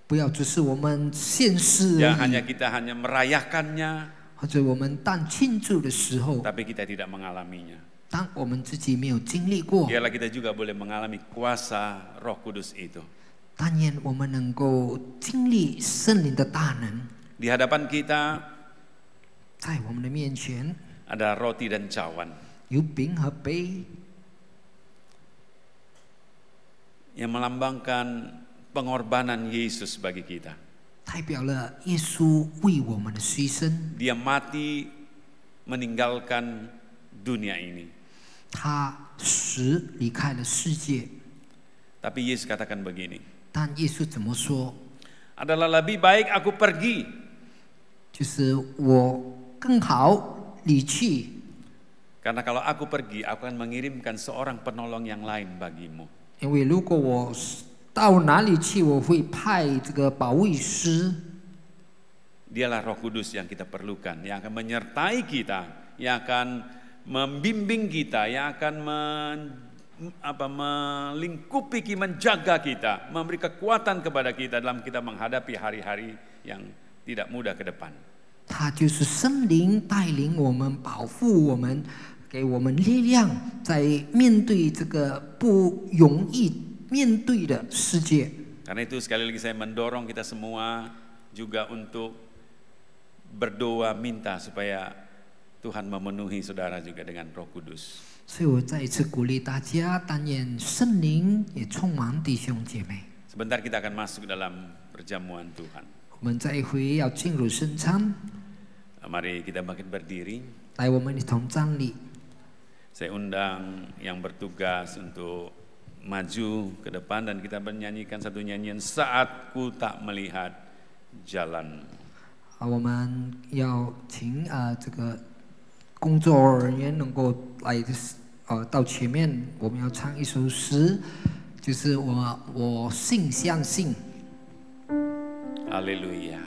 不要只是我们现世 jangan 而 hanya 已， kita hanya merayakannya, 或者我们当庆祝的时候， tapi kita tidak mengalaminya. 当我们自己没有经历过， Biarlah kita juga boleh mengalami kuasa Roh Kudus itu. 但愿我们能够经历圣灵的大能。 Di hadapan kita 在我们的面前 ada roti dan cawan 有饼和杯， yang melambangkan pengorbanan Yesus bagi kita. 代表了耶稣为我们的牺牲。 Dia mati meninggalkan dunia ini. 他死离开了世界， Tapi Yesus katakan begini, 但耶稣怎么说？ adalah lebih baik aku pergi 就是我更好离去， karena kalau aku pergi aku akan mengirimkan seorang penolong yang lain bagimu. 因为如果我到哪里去，我会派这个保卫师。 Dialah Roh Kudus yang kita perlukan, yang akan menyertai kita, yang akan membimbing kita, yang akan melingkupi kita, menjaga kita, memberi kekuatan kepada kita dalam kita menghadapi hari-hari yang tidak mudah ke depan. 他就是圣灵带领我们，保护我们，给我们力量，在面对这个不容易面对的世界。 Karena itu sekali lagi saya mendorong kita semua juga untuk berdoa minta supaya Tuhan memenuhi saudara juga dengan Roh Kudus. 所以我再一次鼓励大家，但愿圣灵也充满弟兄姐妹。 Sebentar kita akan masuk dalam perjamuan Tuhan. 我们这一回要进入圣餐， Mari kita bangkit berdiri. 来，我们一同站立。 Saya undang yang bertugas untuk maju ke depan dan kita menyanyikan satu nyanyian Saat Ku Tak Melihat Jalan. 我们要请这个工作人员能够来到前面，我们要唱一首诗，就是我信相信。 Haleluya.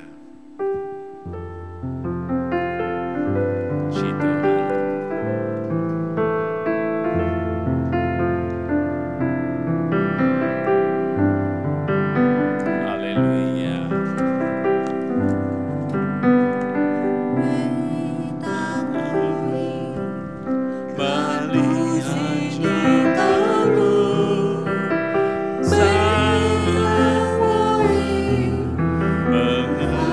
Puji Tuhan. Haleluya. Melihat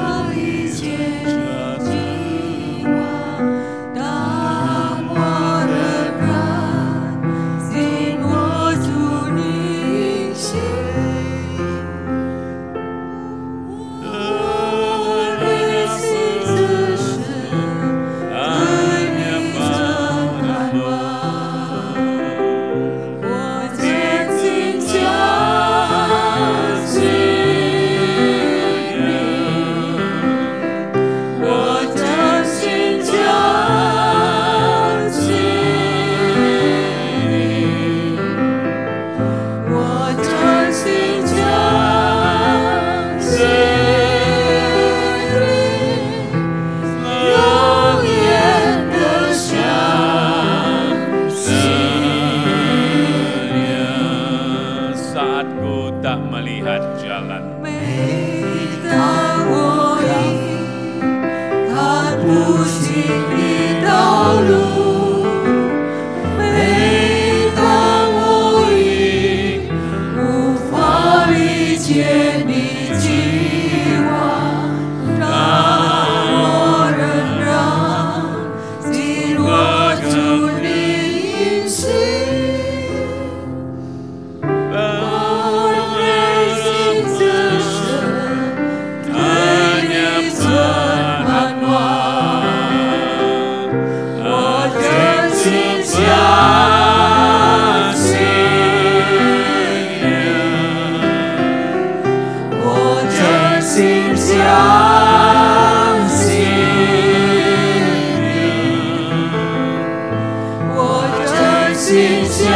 心相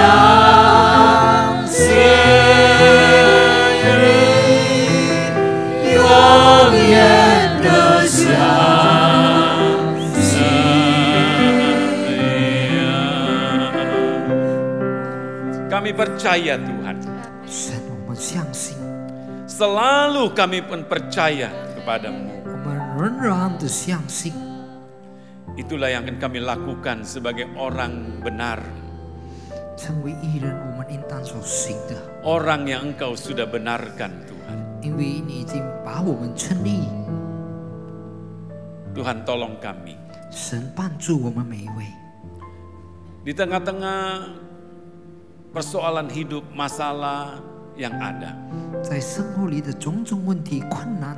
信你，永远的相信。 Kami percaya Tuhan. 神，我们相信， Selalu kami pun percaya kepadamu. 我们仍然的相信， Itulah yang akan kami lakukan sebagai orang benar. 成为义人，我们应当所行的， Orang yang Engkau sudah benarkan Tuhan. 因为你已经把我们称义。 Tuhan tolong kami. 神帮助我们每一位， Di tengah-tengah persoalan hidup, masalah yang ada. 在生活里的种种问题、困难，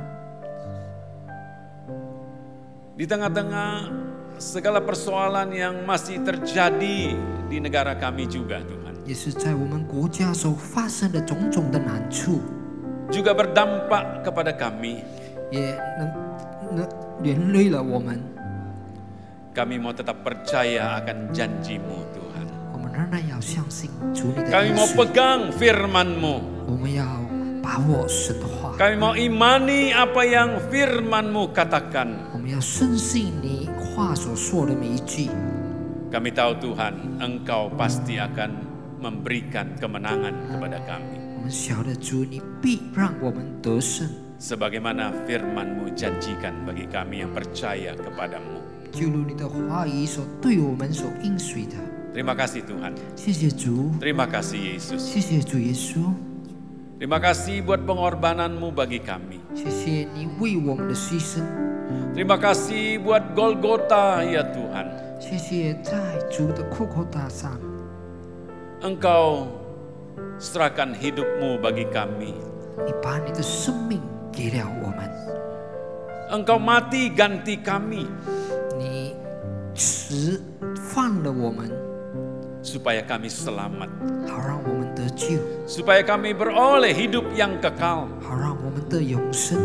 Di tengah-tengah segala persoalan yang masih terjadi di negara kami juga Tuhan. 也是在我们国家所发生的种种的难处， Juga berdampak kepada kami. 也能连累了我们。 Kami mau tetap percaya akan janji-Mu Tuhan. 我们仍然要相信主你的 Kami 应 mau 许， pegang firman-Mu. 我们要把握神的话， Kami mau imani apa yang firman-Mu katakan. 我们要深信你话所说的每一句。 Kami tahu Tuhan, Engkau pasti akan memberikan kemenangan kepada kami. 我们晓得主，你必让我们得胜， Sebagaimana firman-Mu janjikan bagi kami yang percaya kepadamu. 就如你的话语所对我们所应许的。 Terima kasih Tuhan. 谢谢主， Terima kasih Yesus. 谢谢主耶稣， Terima kasih buat pengorbanan-Mu bagi kami. 谢谢你为我们的牺牲， Terima kasih buat Golgota ya Tuhan. 谢谢在主的苦口大上， Engkau serahkan hidup-Mu bagi kami. 你把你的生命给了我们， Engkau mati ganti kami 你释放了我们， supaya kami selamat. 好让我们得救， Supaya kami beroleh hidup yang kekal. 好让我们得永生。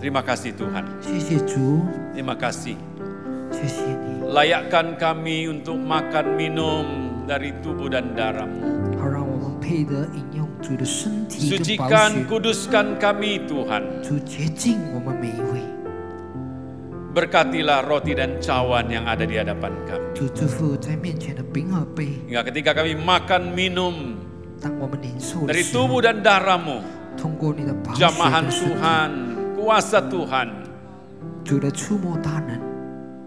Terima kasih Tuhan. 谢谢主， Terima kasih. 谢谢你， Layakkan kami untuk makan minum dari tubuh dan darah-Mu. 好让我们配得饮用主的身体跟宝 Sucikan, 血。 kuduskan kami Tuhan. 主洁净我们每一位， Berkatilah roti dan cawan yang ada di hadapan kami. 主祝福在面前的饼和杯。 Hingga ketika kami makan minum 当我们领受的 dari 时候， tubuh dan darah-Mu, 通过你的宝血 jamahan 的身体， Tuhan, kuasa Tuhan 主的触摸大能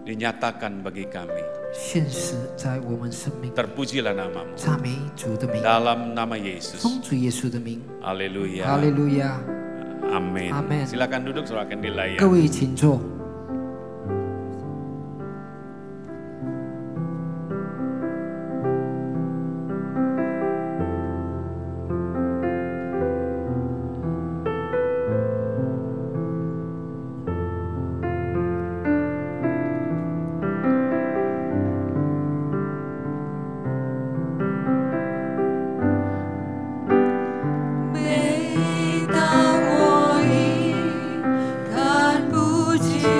dinyatakan bagi kami. 现实在我们生命。 Terpujilah nama-Mu. 赞美主的名， Dalam nama Yesus. 奉主耶稣的名， Haleluya. 哈利路亚！ Amin. Amin. Silakan duduk, silakan dilayani. 各位请坐。每当我已看不见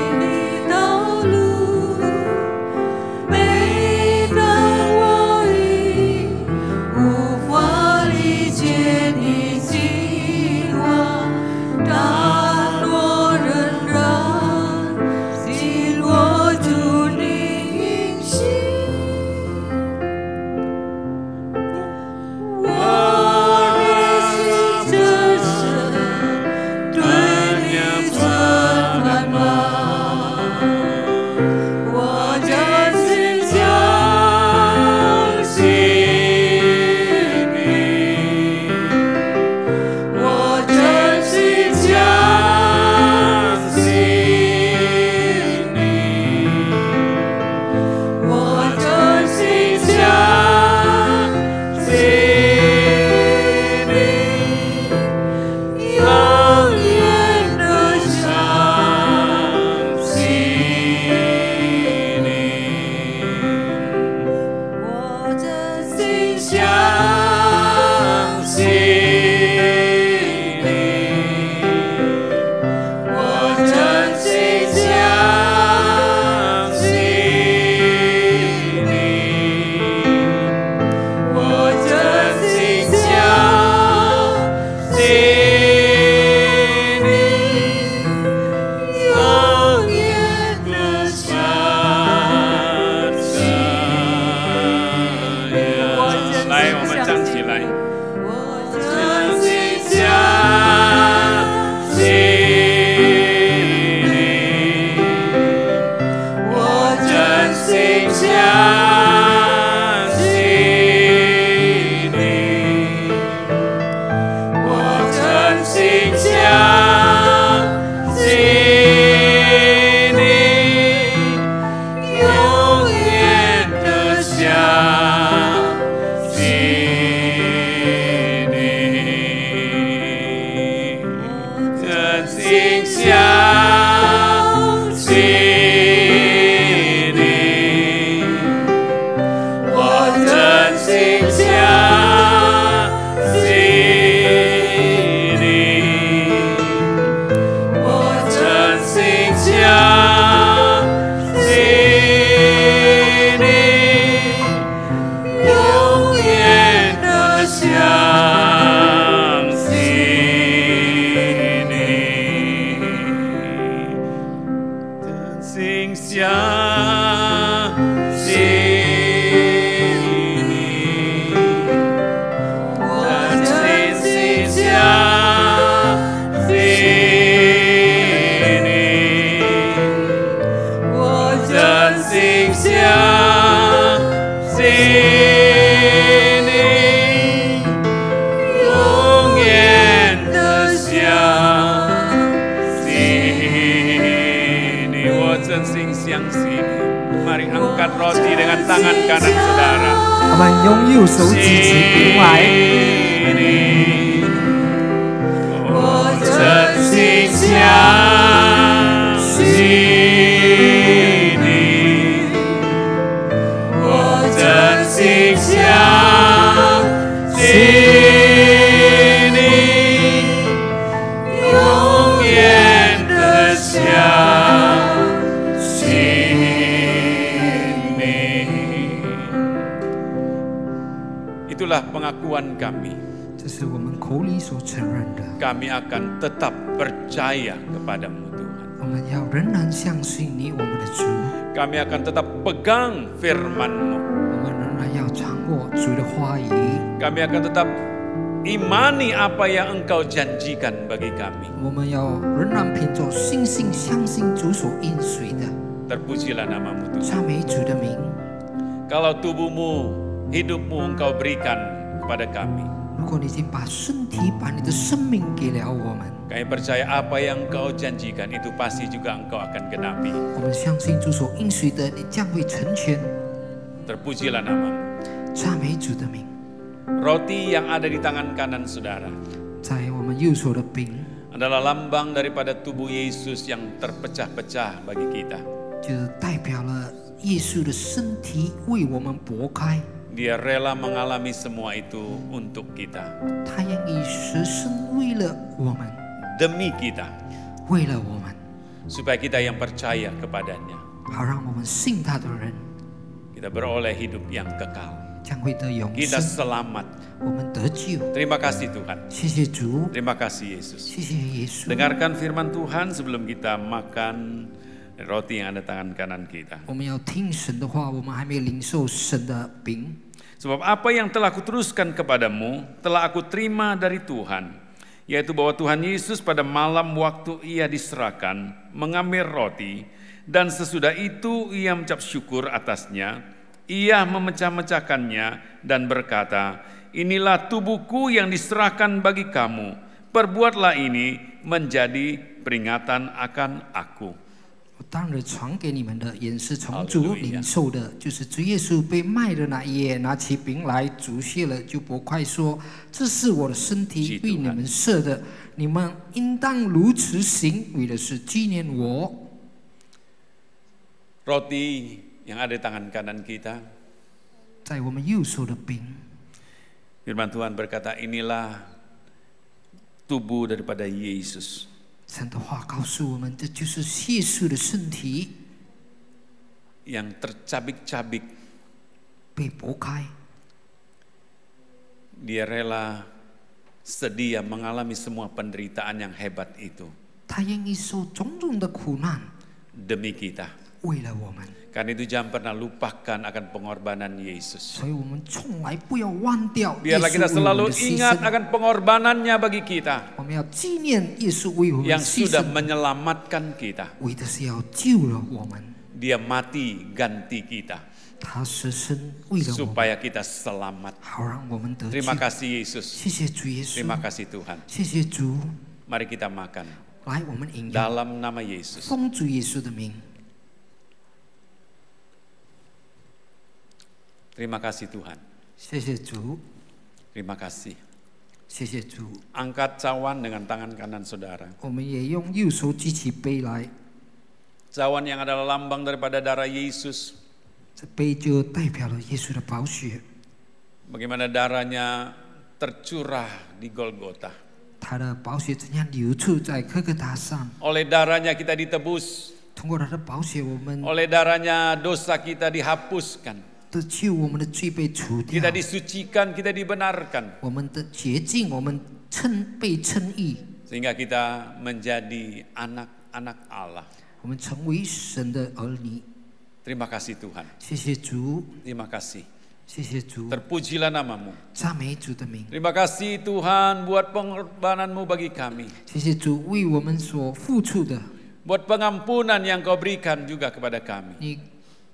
roti dengan tangan kanan saudara. 我们用右手举起饼来， 我真心相信你，我真心相信你，永远的相信你。Itulah pengakuan kami. 这是我们口里所承认的。 Kami akan tetap percaya kepadamu Tuhan. 我们要仍然相信你，我们的主。 Kami akan tetap pegang firman-Mu. 我们仍然要掌握主的话语。 Kami akan tetap imani apa yang Engkau janjikan bagi kami. 我们要仍然凭着信心相信主所应许的。 Terpujilah nama-Mu Tuhan. 赞美主的名。 Kalau tubuhmu, hidupmu Engkau berikan kepada kami. 如果你已经把身体、把你的生命给了我们， Kami percaya apa yang Engkau janjikan itu pasti juga Engkau akan genapi. 我们相信主所应许的，你将会成全。 Terpujilah nama-Mu. 赞美主的名。 Roti yang ada di tangan kanan saudara 在我们右手的饼， adalah lambang daripada tubuh Yesus yang terpecah-pecah bagi kita. 就是代表了耶稣的身体为我们擘开， Dia rela mengalami semua itu untuk kita, 他愿意舍身为了我们， demi kita, 为了我们， supaya kita yang percaya kepadanya, 好让我们信他的人 kita beroleh hidup yang kekal. 将会得永 Kita 生， selamat. 我们得救。 Terima kasih Tuhan. 谢谢主， Terima kasih Yesus. 谢谢耶稣。 Dengarkan firman Tuhan sebelum kita makan roti yang ada tangan kanan kita. 我们要听神的话，我们还没有领受神的饼。 Sebab apa yang telah kuteruskan kepadamu telah aku terima dari Tuhan, yaitu bahwa Tuhan Yesus pada malam waktu ia diserahkan mengambil roti, dan sesudah itu ia mengucap syukur atasnya, ia memecah-mecahkannya dan berkata, inilah tubuhku yang diserahkan bagi kamu, perbuatlah ini menjadi peringatan akan aku. 我当日传给你们的，也是从主领受的，就是主耶稣被卖的那一夜，拿起饼来，主谢了，就擘开说：“这是我的身体，为你们设的，你们应当如此行，为的是纪念我。” Roti yang ada di tangan kanan kita, 在我们右手的饼， firman Tuhan berkata, inilah tubuh daripada Yesus. 神的话告诉我们，这就是耶稣的身体 yang tercabik-cabik. 被擘开， Dia rela sedia mengalami semua penderitaan yang hebat itu 他愿意受种种的苦难， demi kita. 为了我们。 Karena itu jangan pernah lupakan akan pengorbanan Yesus. 所以我们从来不要忘掉耶 Biarlah 稣 kita 为我们 selalu 的牺 ingat 牲。 akan pengorbanannya bagi kita 我们要纪念耶稣为我们 yang 牺 sudah 牲， menyelamatkan kita. 为的是要救了我们。 Dia mati ganti kita 他舍身为了我们， supaya kita selamat. 好让我们得救。 Terima kasih Yesus. 谢谢主耶稣， Terima kasih Tuhan. 谢谢主。 Mari kita makan 来，我们饮用， dalam nama Yesus. 奉主耶稣的名。 Terima kasih Tuhan. 谢谢主， Terima kasih. 谢谢主。 Angkat cawan dengan tangan kanan saudara. 我们也用右手举起杯来， Cawan yang adalah lambang daripada darah Yesus. 这杯就代表了耶稣的宝血， Bagaimana darahnya tercurah di Golgota. 他的宝血怎样流出在哥哥大上。 Oleh darahnya kita ditebus. 通过他的宝血，我们 Oleh darahnya dosa kita dihapuskan. 得救，我们的罪被除掉 Kita，disucikan, kita dibenarkan. 我们的洁净，我们被称义， Sehingga kita menjadi anak-anak Allah. 我们成为神的儿女。 Terima kasih Tuhan. 谢谢主， Terima kasih. 谢谢主， Terpujilah namamu. 赞美主的名。 Terima kasih Tuhan buat pengorbananmu bagi kami. 谢谢主为我们所付出的， Buat pengampunan yang kau berikan juga kepada kami. 你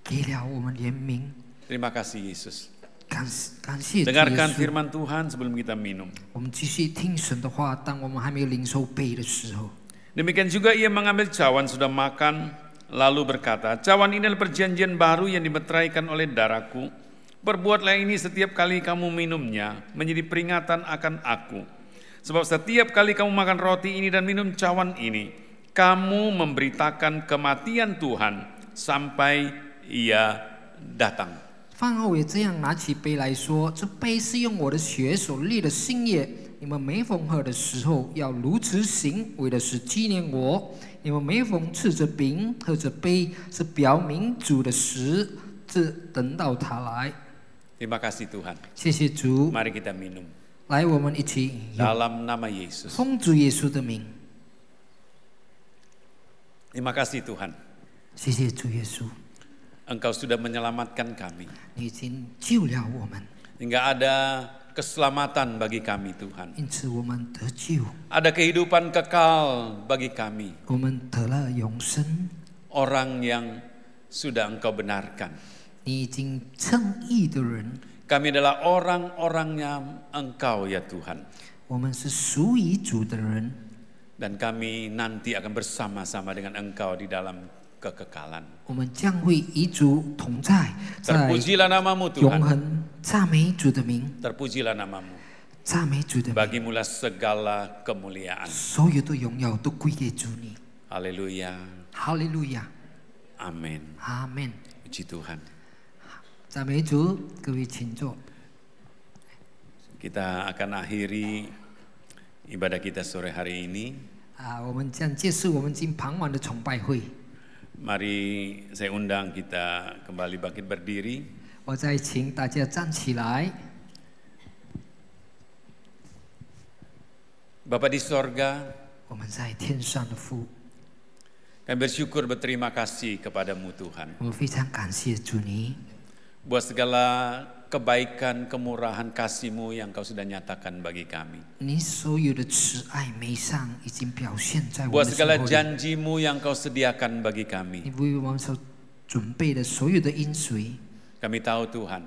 给了我们怜悯。 Terima kasih Yesus. 感谢主耶 Dengarkan 稣。 firman Tuhan sebelum kita minum. 我们继续听神的话，当我们还没有领受杯的时候， Demikian juga ia mengambil cawan sudah makan. lalu berkata, cawan ini adalah perjanjian baru yang dimeteraikan oleh darahku. Perbuatlah ini setiap kali kamu minumnya, menjadi peringatan akan aku. Sebab setiap kali kamu makan roti ini dan minum cawan ini, kamu memberitakan kematian Tuhan sampai Ia datang. 饭后也这样拿起杯来说：“这杯是用我的血所立的新约，你们每逢喝的时候要如此行，为的是纪念我。你们每逢吃着饼、喝着杯，是表明主的死，直等到他来。” Terima kasih Tuhan. 谢谢主， Mari kita minum. 来，我们一起饮用， Dalam nama Yesus. 奉主耶稣的名。 Terima kasih Tuhan. 谢谢主耶稣， Engkau sudah menyelamatkan kami. 你已经救了我们， Hingga ada keselamatan bagi kami Tuhan. 因此我们得救， Ada kehidupan kekal bagi kami. 我们得了永生。 Orang yang sudah Engkau benarkan. 你已经称义的人， Kami adalah orang-orangnya Engkau ya Tuhan. 我们是属于主的人。 Dan kami nanti akan bersama-sama dengan Engkau di dalam kekekalan. 我们将会与主同在，在 Terpujilah namamu 永 Tuhan. 恒赞美主的名， Terpujilah namamu. 赞美主的名， Bagimulah segala kemuliaan. 所有的荣耀都归给主你。 Haleluya. 哈利路亚， Amin. 阿门。 Puji Tuhan. 赞美主，各位请坐。 Kita akan akhiri ibadah kita sore hari ini. 我们将结束我们今傍晚的崇拜会。 Mari saya undang kita kembali bangkit berdiri. 我再请大家站起来。 Bapa di sorga, 我们在天上的父， kami bersyukur berterima kasih kepadamu Tuhan. 我们非常感谢主你， Buat segala kebaikan, kemurahan kasih-Mu yang Kau sudah nyatakan bagi kami. 你所有的慈爱美善已经表现在我 Buat 们的 segala 生活里。 janji-Mu yang Kau sediakan bagi 你 kami. 为我们所准备的所有的应许， Kami tahu Tuhan,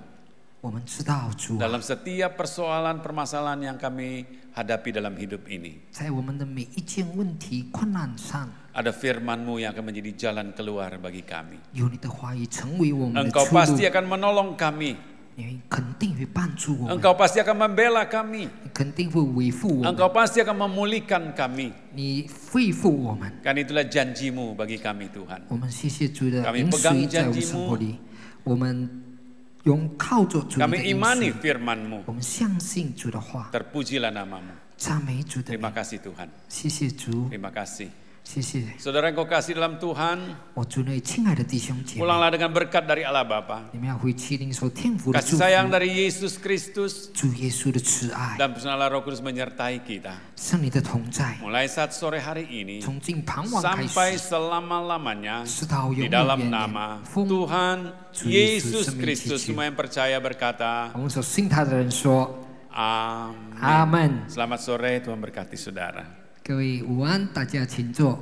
我们知道主啊， dalam setiap persoalan permasalahan yang kami hadapi dalam hidup ini, 在我们的每一件问题困难上， ada firman-Mu yang akan menjadi jalan keluar bagi kami. 有你的话语成为我们的 Engkau 出路 pasti，akan menolong kami. 你肯定会帮助我们， Engkau pasti akan membela kami. 你肯定会维护我们， Engkau pasti akan memulihkan kami. 你恢复我们。 Karena itulah janji-Mu bagi kami Tuhan. 我们谢谢主的 Kami 应 pegang 许在我们 janji-Mu 生活里，我们靠着主的 Kami 应 imani 许， firman-Mu. 我们相信主的话， Terpujilah namamu. 赞美主的 Terima 名。 kasih Tuhan. 谢谢主， Terima kasih. 谢谢 Saudara yang kau kasih dalam Tuhan, 我主内亲爱的弟兄姐妹， pulanglah dengan berkat dari Allah Bapa. 你们要回去领受天父的祝 Kasih 福， sayang dari Yesus Kristus 主耶稣的慈爱， dan personal Roh Kudus menyertai kita. 圣灵的同在， Mulai saat sore hari ini 从今傍晚开 sampai 始， selama-lamanya 直到永 di 永 dalam 远 nama 远。奉 Tuhan 主耶稣 Yesus 生命祈 Kristus 求 semua yang percaya berkata 我们所信他的人说： Amin. 阿门。 Selamat sore, Tuhan berkati saudara. 各位午安，大家请坐。